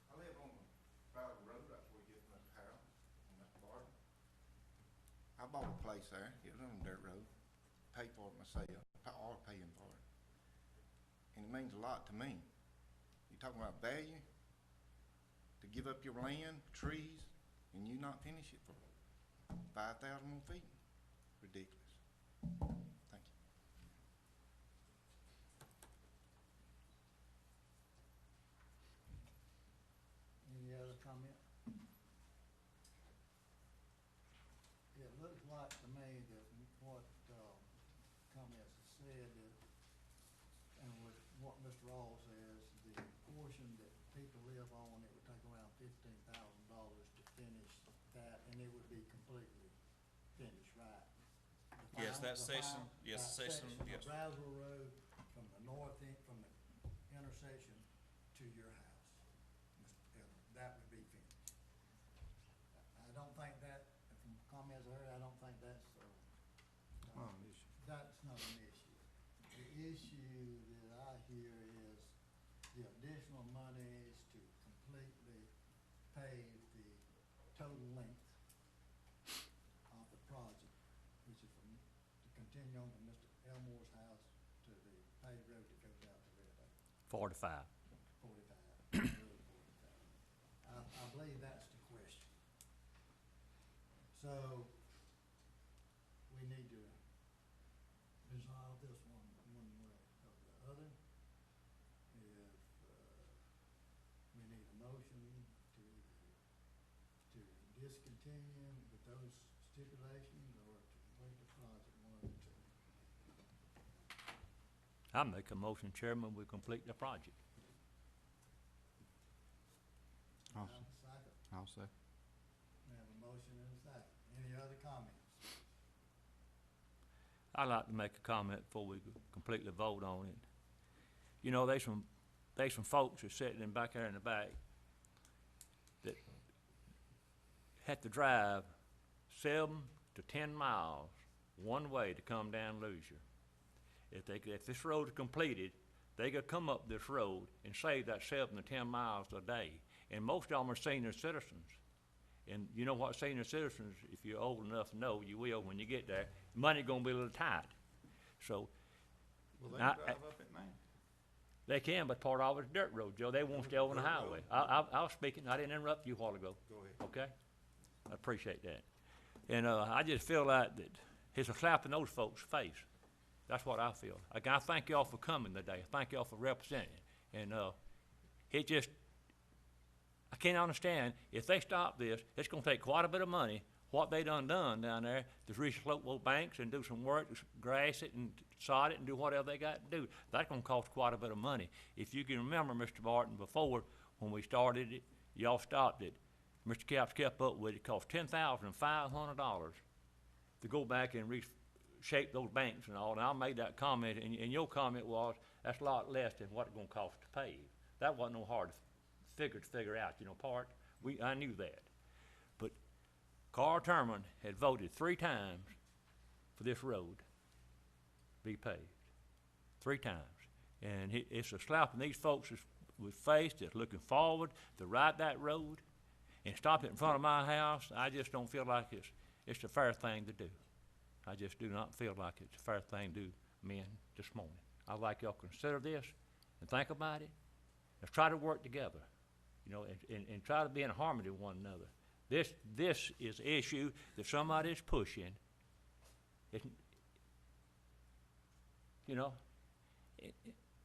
I live on the Valley Road, right before you get to Mr. Harold and Mr. Barton. I bought a place there, it was on a dirt road, paid for it myself, all paying for it. And it means a lot to me. You talking about value? To give up your land, trees, and you not finish it for 5,000 more feet? Ridiculous. Thank you. Any other comment? It looks like to me that what, comments have said that, and with what Mr. Rawls says, the portion that people live on, it would take around $15,000 to finish that, and it would be completely finished, right? The Yes, that section, yes, that section, yes. Of Brownsville Road from the north end, from the intersection to your house, Mr. Elder, that would be finished. I don't think that, from comments I heard, I don't think that's, Oh, an issue. that's not an issue. The issue that I hear is the additional monies to completely pave the total length of the project, which is from, to continue on to Mr. Elmore's house to the paved road that goes out to Red Oak. 45. 45. Road 45. I believe that's the question. So, we need to resolve this one way or the other. If, we need a motion to discontinue with those stipulations or to complete the project, one of the two. I make a motion, Chairman, we complete the project. I'll, Have a second? I'll say. We have a motion and a second. Any other comments? I'd like to make a comment before we completely vote on it. You know, there's some folks that sitting in back there in the back that had to drive 7 to 10 miles one way to come down Loosier. If this road is completed, they could come up this road and save that 7 to 10 miles a day. And most of them are senior citizens. And you know what senior citizens, if you're old enough to know, you will when you get there, money gonna be a little tight. So, Well, they Now, drive up at night. they can, but part of it's dirt road, Joe. They won't stay over the Dirt highway. road. I was speaking, I didn't interrupt you a while ago, Go ahead. okay? I appreciate that. And, I just feel like that it's a slap in those folks' face. That's what I feel. Like, I thank y'all for coming today. Thank y'all for representing. And, it just, I can't understand, if they stop this, it's gonna take quite a bit of money, what they done down there, to reslope those banks and do some work, to grass it and sod it and do whatever they got to do. That's gonna cost quite a bit of money. If you can remember, Mr. Barton, before, when we started it, y'all stopped it. Mr. Capps kept up with it. It cost $10,500 to go back and reshape those banks and all. And I made that comment, and your comment was, that's a lot less than what it's gonna cost to pave. That wasn't no hard figure out, Part. I knew that. But Carl Terman had voted 3 times for this road be paved. 3 times. And it's a slap in these folks' face that's looking forward to ride that road and stop it in front of my house. I just don't feel like it's the fair thing to do. I just do not feel like it's a fair thing to do, men, this morning. I'd like y'all to consider this and think about it. Let's try to work together, and try to be in harmony with one another. This is an issue that somebody is pushing.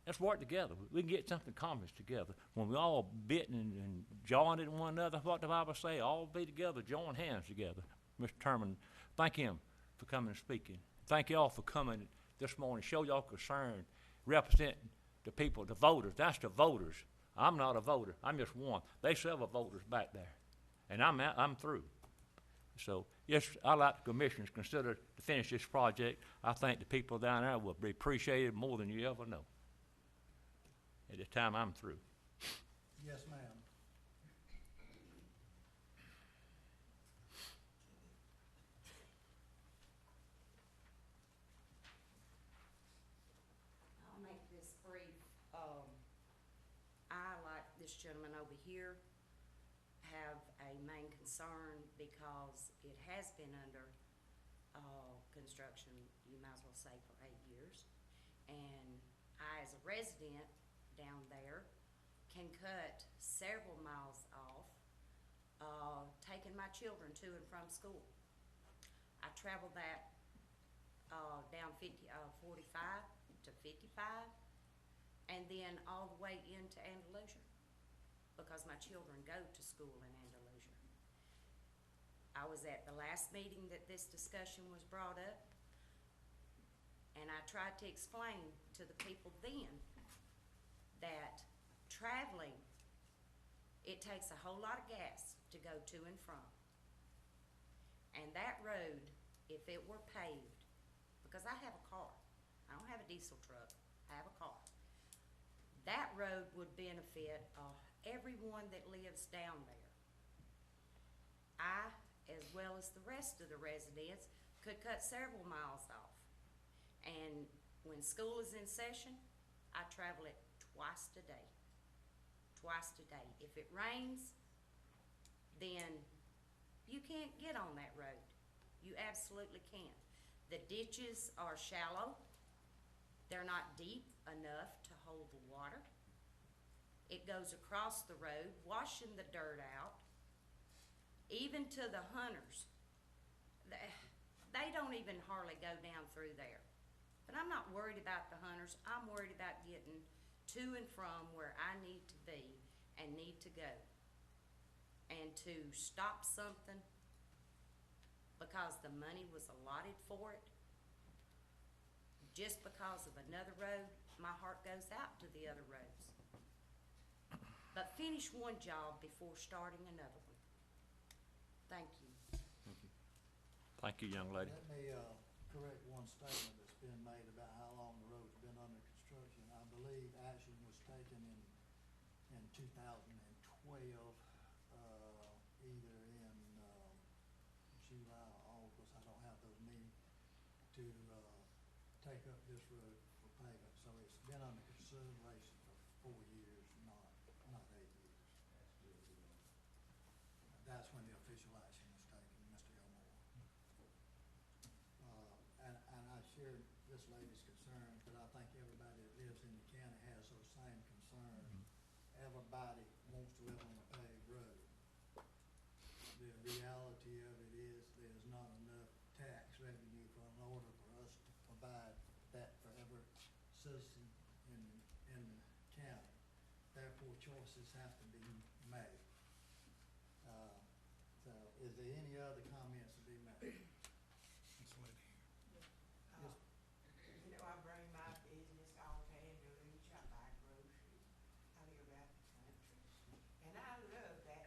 Let's work together. We can get something accomplished together. When we all bitten and jawing at one another, what the Bible say, all be together, join hands together. Mr. Terman, thank him for coming and speaking. Thank y'all for coming this morning. Show y'all concern, representing the people, the voters. That's the voters. I'm not a voter. I'm just one. They several voters back there, and I'm through. So yes, I'd like the commissioners consider to finish this project. I think the people down there will be appreciated more than you ever know. At this time, I'm through. Yes, ma'am. I'll make this brief. I, like this gentleman over here, have a main concern because it has been under construction, you might as well say, for 8 years. And I, as a resident down there, can cut several miles off, taking my children to and from school. I travel that down 45 to 55, and then all the way into Andalusia, because my children go to school in Andalusia. I was at the last meeting that this discussion was brought up, and I tried to explain to the people then that traveling, it takes a whole lot of gas to go to and from. And that road, if it were paved, because I have a car, I don't have a diesel truck, I have a car. That road would benefit everyone that lives down there. I, as well as the rest of the residents, could cut several miles off. And when school is in session, I travel it twice a day. Twice a day. If it rains, then you can't get on that road. You absolutely can't. The ditches are shallow. They're not deep enough to hold the water. It goes across the road, washing the dirt out. Even to the hunters, they don't even hardly go down through there. But I'm not worried about the hunters. I'm worried about getting to and from where I need to be and need to go. And to stop something because the money was allotted for it, just because of another road, my heart goes out to the other roads. But finish one job before starting another one. Thank you. Thank you, young lady. Let me correct one statement that's been made about how long the road's been under construction. I believe action was taken in 2012, either in July or August, I don't have those meetings, to take up this road for payment. So it's been under consideration for 4 years, not 8 years. That's when the official action was taken, Mr. Elmore. And I share this lady's concerns, but I think everybody that lives in the county has those same concerns. Everybody wants to live on a paved road. The reality of it is there's not enough tax revenue in order for us to provide that for every citizen in the county. Therefore, choices have to be made. So is there any other comments to be made? I bring my business off Andalusia, I buy groceries, I live out the country, and I love that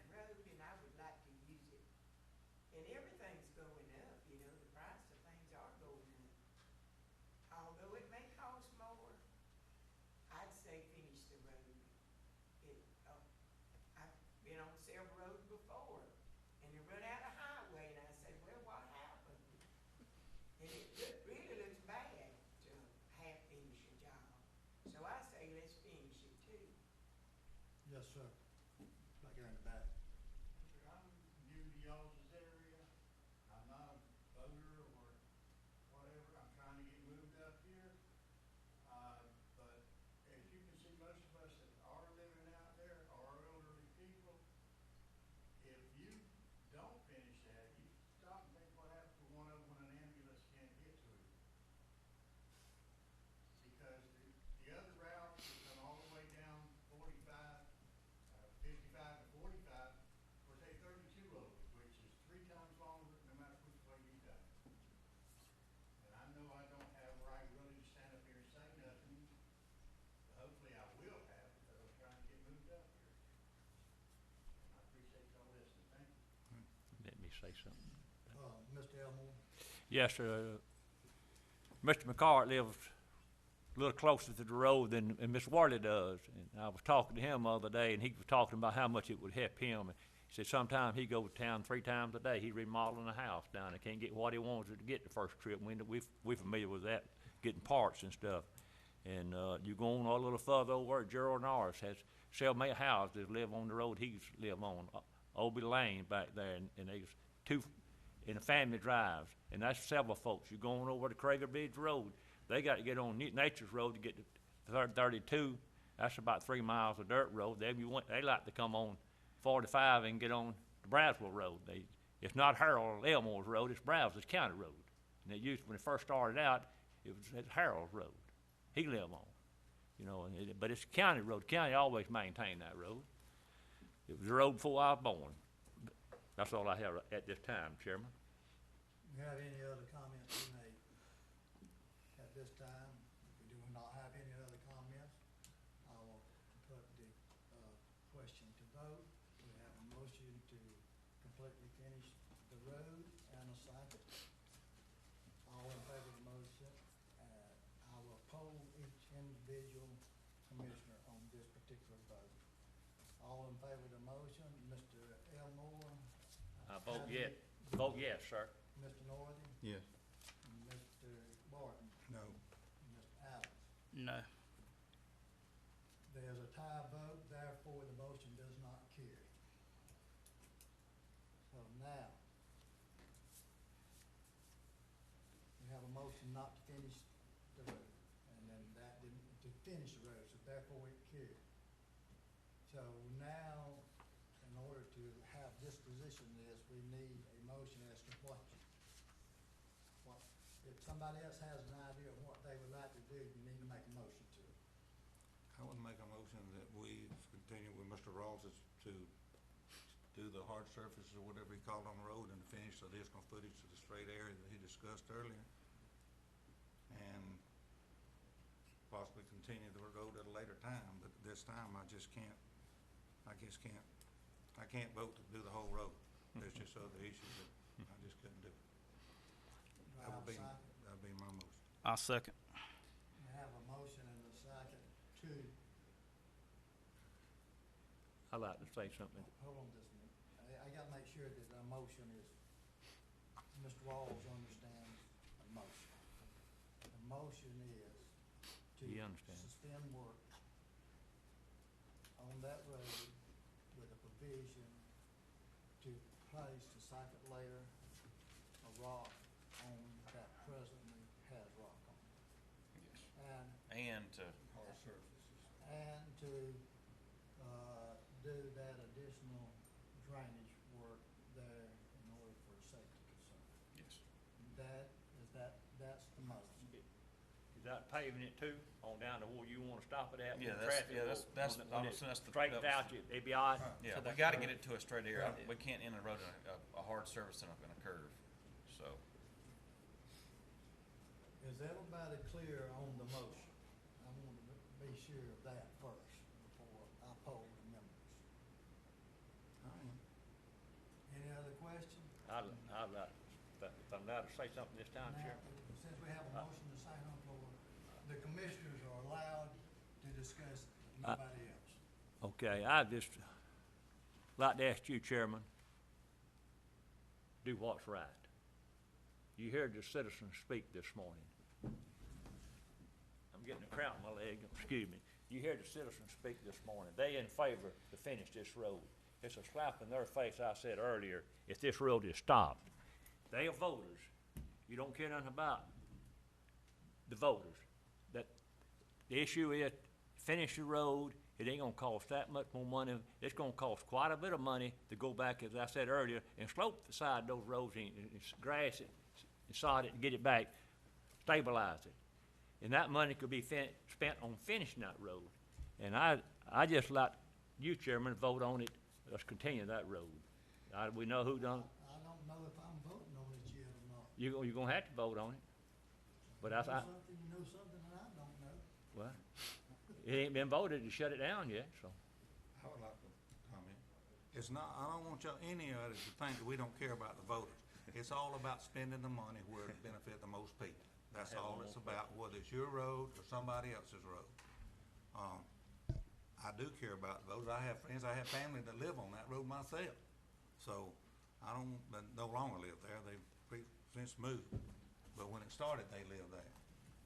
been on several roads before, and they run out of highway, and I said, well, what happened? And really looks bad to half finish a job. So I say, let's finish it too. Yes, sir. Back here in the back. I'm new to y'all's area. I'm not a voter or whatever. I'm trying to get moved up here. But as you can see, most of us that are living out there are elderly people. If you don't finish that, you stop and think what happens to one of them when an ambulance can't get to him. Because the other route will come all the way down 55 to 45, or take 32 over, which is 3 times longer no matter which way you go. And I know I don't have right really to stand up here and say nothing, but hopefully I will have, because I'm trying to get moved up here. And I appreciate y'all listening. Thank you. Let me say something. Mr. Elmore? Yes, sir. Mr. McCart lives a little closer to the road than Miss Worley does. And I was talking to him the other day, and he was talking about how much it would help him. He said sometimes he goes to town 3 times a day. He's remodeling a house down there. Can't get what he wants to get the first trip. We're familiar with that, getting parts and stuff. And you go on a little further over, Gerald Norris has several houses that live on the road he's live on, Obie Lane back there, and there's 2 in a family drives, and that's several folks. You're going over to Crager Bridge Road. They got to get on Nature's Road to get to 32. That's about 3 miles of dirt road. They like to come on 45 and get on the Brownsville Road. It's not Harold Elmore's road, it's Brownsville County Road. And they used, when it first started out, it was Harold's road. He lived on, you know, but it's a county road. The county always maintained that road. It was the road before I was born. That's all I have at this time, Chairman. Do you have any other comments to make at this time? We do not have any other comments. I will put the question to vote. We have a motion to completely finish the road and a second. All in favor of the motion, I will poll each individual commissioner on this particular vote. All in favor of the motion, Mr. Elmore? Vote yes, sir. Mr. Northey? Yes. Mr. Barton? No. Mr. Allen? No. There's a tie vote, therefore the motion does not carry. So now, we have a motion not to finish the road, and then that didn't, to finish the road, so therefore it carried. So now, in order to have disposition of this, we need a motion as to what, if somebody else has an idea of what they would like to do, you need to make a motion to it. I would make a motion that we continue with Mr. Rawls's to do the hard surfaces or whatever he called on the road and finish additional footage to the straight area that he discussed earlier. And possibly continue the road at a later time, but this time I just can't, I can't vote to do the whole road. There's just other issues that I just couldn't do. Do I have a second? That would be my motion. I'll second. We have a motion and a second to, I'd like to say something. hold on just a minute. I gotta make sure that the motion is, Mr. Walls understands the motion. The motion is to He understands. suspend work on that road with a provision to place the second layer of rock on that presently has rock on it. And to Hard surfaces. And to, do that additional drainage work there in order for safety concern. yes. That's the motion. Is that paving it too, on down to where you wanna stop it at? Yeah, when that's- traffic that's- will- I'm when it assuming that's the- straightens that was- out, it'd be all right? Yeah, So we that's- gotta get it to a straight area. Right. We can't end a road in a hard surface and a curve, so. Is everybody clear on the motion? I want to be sure of that first before I poll the members. Any other questions? I'd like, if I'm allowed to say something this time, Now, Chairman. since we have a motion to second on the floor, the commissioners are allowed to discuss nobody else. Okay, like to ask you, Chairman, do what's right. You heard the citizens speak this morning. I'm getting a cramp in my leg, excuse me. You heard the citizens speak this morning. They in favor to finish this road. It's a slap in their face, I said earlier, if this road is stopped. They are voters. You don't care nothing about the voters. That the issue is, finish the road. It ain't gonna cost that much more money. It's gonna cost quite a bit of money to go back, as I said earlier, and slope the side of those roads and grass it, and sod it, and get it back, stabilize it. And that money could be spent on finishing that road. And I just like you, Chairman, vote on it. Let's continue that road. We know who done. I don't know if I'm voting on it yet or not. You're gonna have to vote on it. But You know something that I don't know. well, it ain't been voted to shut it down yet, so. I would like to comment. It's not, I don't want y'all, any of it to think that we don't care about the voters. It's all about spending the money where it benefit the most people. That's all it's about, whether it's your road or somebody else's road. I do care about the voters. I have friends, I have family that live on that road myself. So I don't, but no longer live there. They've since moved. But when it started, they lived there.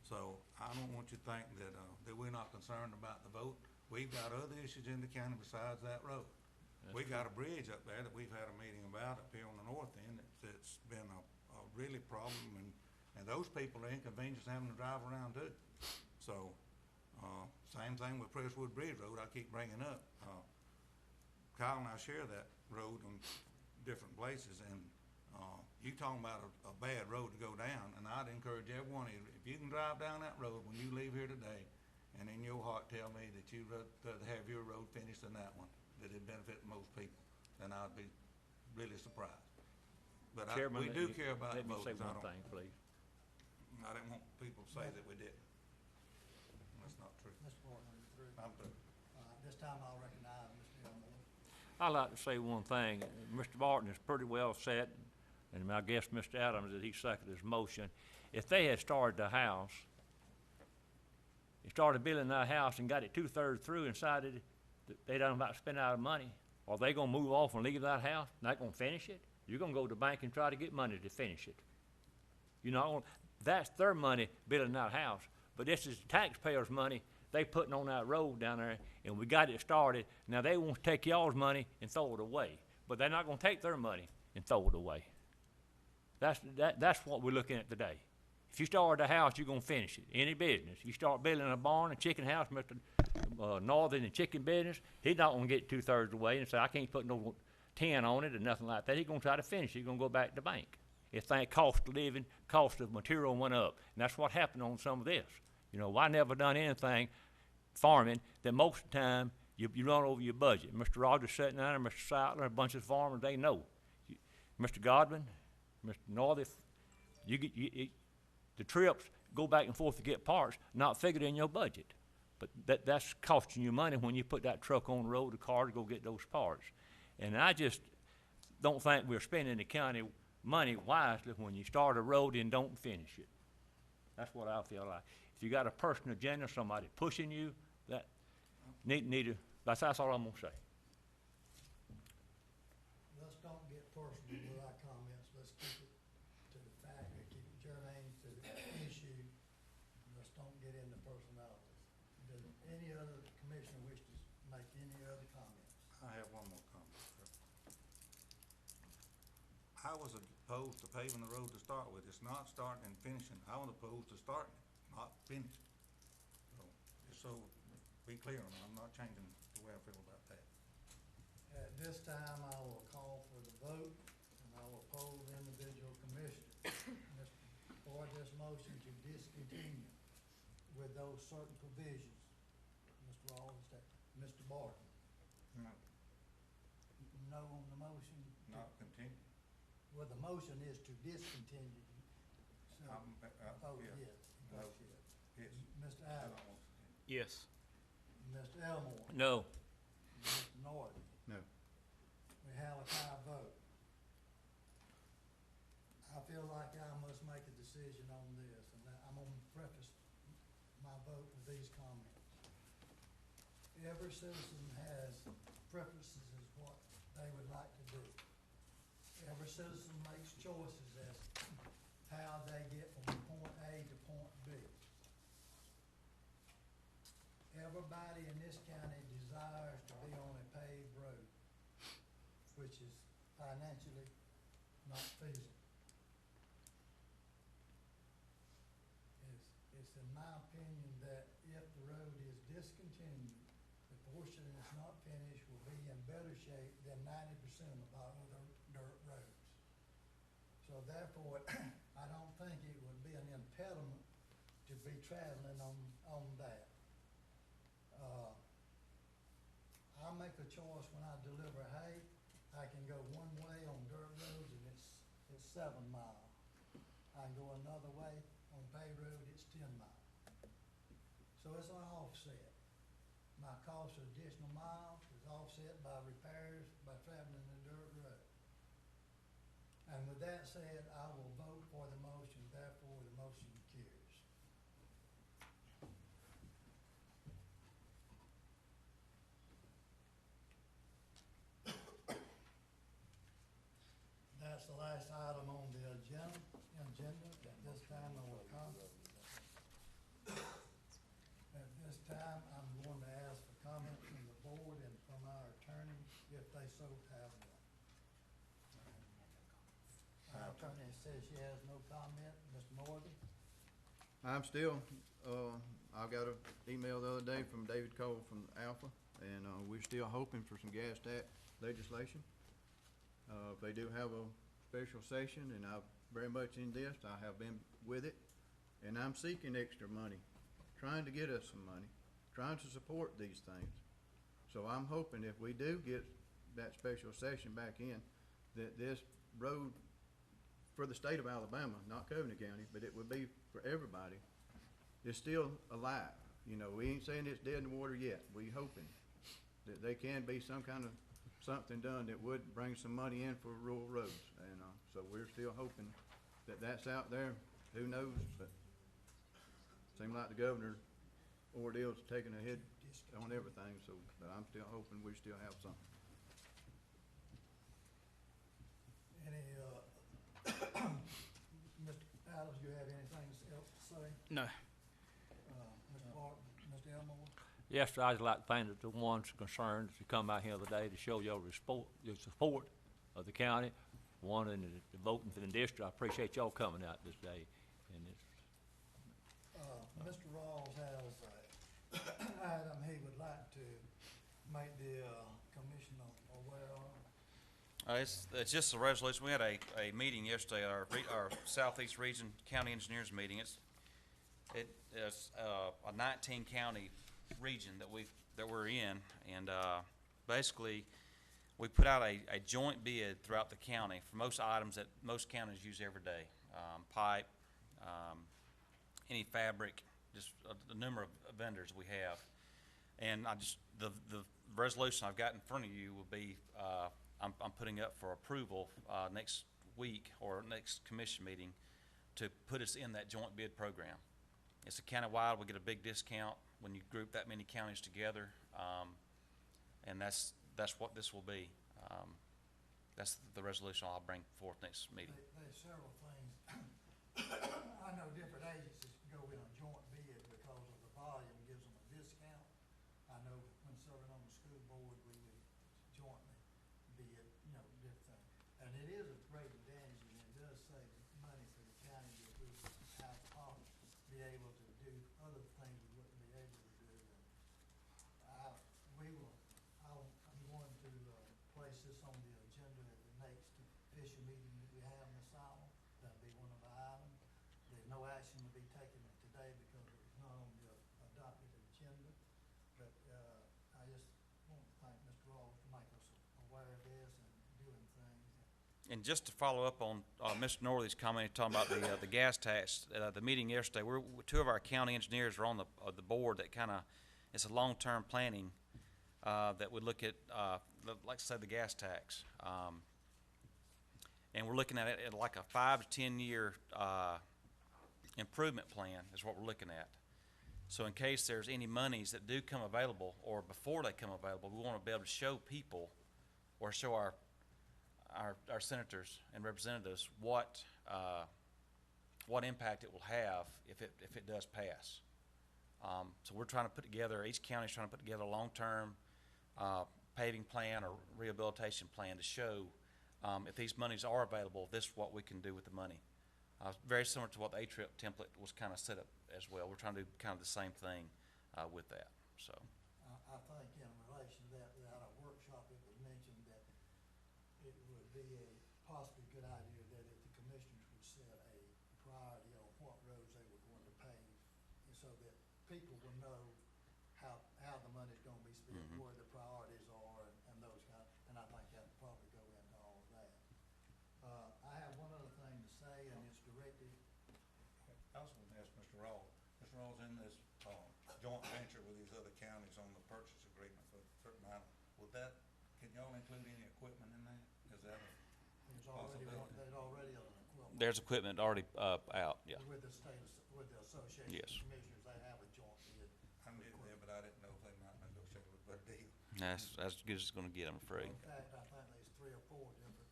So I don't want you to think that, that we're not concerned about the vote. We've got other issues in the county besides that road. We got a bridge up there that we've had a meeting about up here on the north end that's been a really problem, and those people are inconvenienced having to drive around too. So, same thing with Presswood Bridge Road I keep bringing up. Kyle and I share that road on different places, and you talking about a bad road to go down, and I'd encourage everyone, if you can drive down that road when you leave here today, and in your heart tell me that you'd rather have your road finished than that one, that it'd benefit most people, then I'd be really surprised. But Chairman, we do care about the let me say voters. one thing, please. I didn't want people to say that we didn't. That's not true. Mr. Barton, are you through? I'm through. This time I'll recognize Mr. Elmore. I'd like to say one thing. Mr. Barton is pretty well set, and I guess Mr. Adams, that he seconded his motion. If they had started the house, started building that house and got it 2/3 through and decided that they done about to spend out of money, are they gonna move off and leave that house, not gonna finish it? You're gonna go to the bank and try to get money to finish it. You know, that's their money building that house, but this is taxpayers' money they putting on that road down there, and we got it started. Now they want to take y'all's money and throw it away, but they're not gonna take their money and throw it away. That's what we're looking at today. If you start a house, you're gonna finish it. Any business, you start building a barn, a chicken house, Mr. Northern and chicken business, he's not gonna get 2/3 away and say, I can't put no 10 on it or nothing like that. He's gonna try to finish it. He's gonna go back to the bank. If that cost of living, cost of material went up, and that's what happened on some of this. You know, I never done anything farming that most of the time you run over your budget. Mr. Rogers sitting down there, Mr. Seidler, a bunch of farmers, they know. Mr. Godwin, Mr. Northern, the trips go back and forth to get parts, not figured in your budget. But that's costing you money when you put that truck on the road, the car to go get those parts. And I just don't think we're spending the county money wisely when you start a road and don't finish it. That's what I feel like. If you got a personal agenda, somebody pushing you, that need to, that's all I'm gonna say. Let's don't get personal with our comments. Let's keep it to the fact, and keep it germane to the issue. Let's don't get into personalities. Does any other commissioner wish to make any other comments? I have one more comment, sir. I was opposed to paving the road to start with. It's not starting and finishing. I was opposed to starting it, not finishing. So, just so be clear on that, I'm not changing the way I feel about that. At this time, I will call for the vote, and I will poll the individual commissioners. For this motion to discontinue with those certain provisions. Mr. Rawls, Mr. Barton, No. no on the motion? Not continue. Well, the motion is to discontinue. So, vote yeah. yes. No. Vote yes. Yes. Mr. I Adams, don't want to continue. Yes. Mr. Elmore, No. Mr. Norton. No. We have a tie vote. I feel like I must make a decision on this, and I'm gonna preface my vote with these comments. Every citizen has preferences as what they would like to do. Every citizen makes choices as how they get from point A to point B. Everybody in this county desires to be on a paved road, which is financially not feasible. It's in my opinion that if the road is discontinued, the portion that's not finished will be in better shape than 90% of our other dirt roads. So therefore, I don't think it would be an impediment to be traveling on that. I make a choice when I deliver hay. I can go one way on dirt roads and it's 7 miles. I can go another way on paved road, it's 10 miles. So it's an offset. My cost of additional miles is offset by repairs, by traveling the dirt road. And with that said, I will vote for the motion, therefore the motion carries. That's the last item on the agenda. At this time, I will At this time, I'm going to ask for comment from the board and from our attorney, if they so have one. Our attorney says she has no comment. Mr. Morgan? I'm still, I got an email the other day from David Cole from Alpha, and, we're still hoping for some gas tax legislation. If they do have a special session, and I'm very much in this, I have been with it, and I'm seeking extra money, trying to get us some money, trying to support these things. So I'm hoping if we do get that special session back in, that this road for the state of Alabama, not Covington County, but it would be for everybody, is still alive. You know, we ain't saying it's dead in the water yet. We hoping that there can be some kind of something done that would bring some money in for rural roads. And, so we're still hoping that that's out there. Who knows? But seems like the governor ordeal's taking a hit on everything, so, but I'm still hoping we still have something. Any, Mr. Adams, you have anything else to say? No. Mr. Clark, Mr. Elmore? Yes, sir, I'd like to thank the ones concerned to come out here today to show your support of the county, wanting the voting for the district. I appreciate y'all coming out this day. And it's, Mr. Rawls has a item he would like to make the, commissioner aware of. It's just a resolution. We had a meeting yesterday, our Southeast Region County Engineers meeting. It is a 19 county region that we're in, and basically we put out a joint bid throughout the county for most items that most counties use every day. Pipe, any fabric, just a number of vendors we have. And the resolution I've got in front of you will be, I'm putting up for approval next week or next commission meeting to put us in that joint bid program. It's a county-wide. We get a big discount when you group that many counties together, and that's what this will be. That's the resolution I'll bring forth next meeting. There's several things. I know different agencies can go in a joint bid because of the volume gives them a discount. I know when serving on the school board, we would jointly bid, different things. And it is a great advantage, and it does save money for the county if we have be able to do other things we wouldn't be able to do. And I'm going to place this on the agenda at the next official meeting that we have in the summer. That'll be one of the items. There's no action to be taken today because it was not on the adopted agenda. But I just want to thank Mr. Rawls for making us aware of this and doing things. And just to follow up on Mr. Norley's comment, talking about the gas tax, the meeting yesterday, two of our county engineers are on the board that it's a long-term planning that would look at, like I said, the gas tax. And we're looking at it at like a 5 to 10 year improvement plan is what we're looking at. So in case there's any monies that do come available or before they come available, we want to be able to show people or show our senators and representatives what impact it will have if it does pass. So we're trying to put together, each county's trying to put together a long-term paving plan or rehabilitation plan to show if these monies are available, this is what we can do with the money. Very similar to what the A-Trip template was kind of set up as well. We're trying to do kind of the same thing with that, so. I think in relation to that, without a workshop, it was mentioned that it would be a possibly good idea that if the commissioners would set a priority on what roads they were going to pave, and so that people will know how the money's gonna be spent, where the priorities are, and those kind, and I think that would probably go into all of that. I have one other thing to say, and it's directed, I was gonna ask Mr. Rawls. Mr. Rawls, in this, joint venture with these other counties on the purchase agreement for certain items, can y'all include any equipment in that? Is that a there's already, possibility? there's already an equivalent. There's equipment already out, yeah. With the state, with the association Yes. of commissioners, they have a joint bid. I'm getting there, but I didn't know if they might negotiate a better deal. That's as good as it's gonna get, I'm afraid. In fact, I think there's 3 or 4 different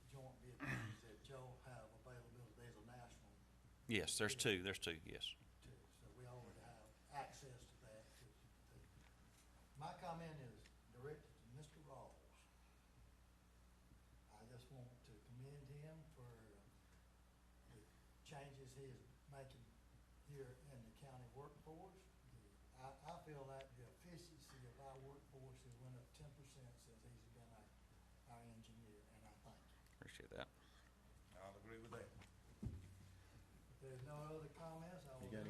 joint bid bids that Joe have availability. There's a national Yes, there's two, yes. too, so we already have access to that. My comment is directed to Mr. Rawls. I just want to commend him for the changes he is making here in the county workforce. I feel like the efficiency of our workforce has went up 10% since he's been our engineer, and I thank you. Appreciate that. I'll agree with that. If there's no other comments, I will. You got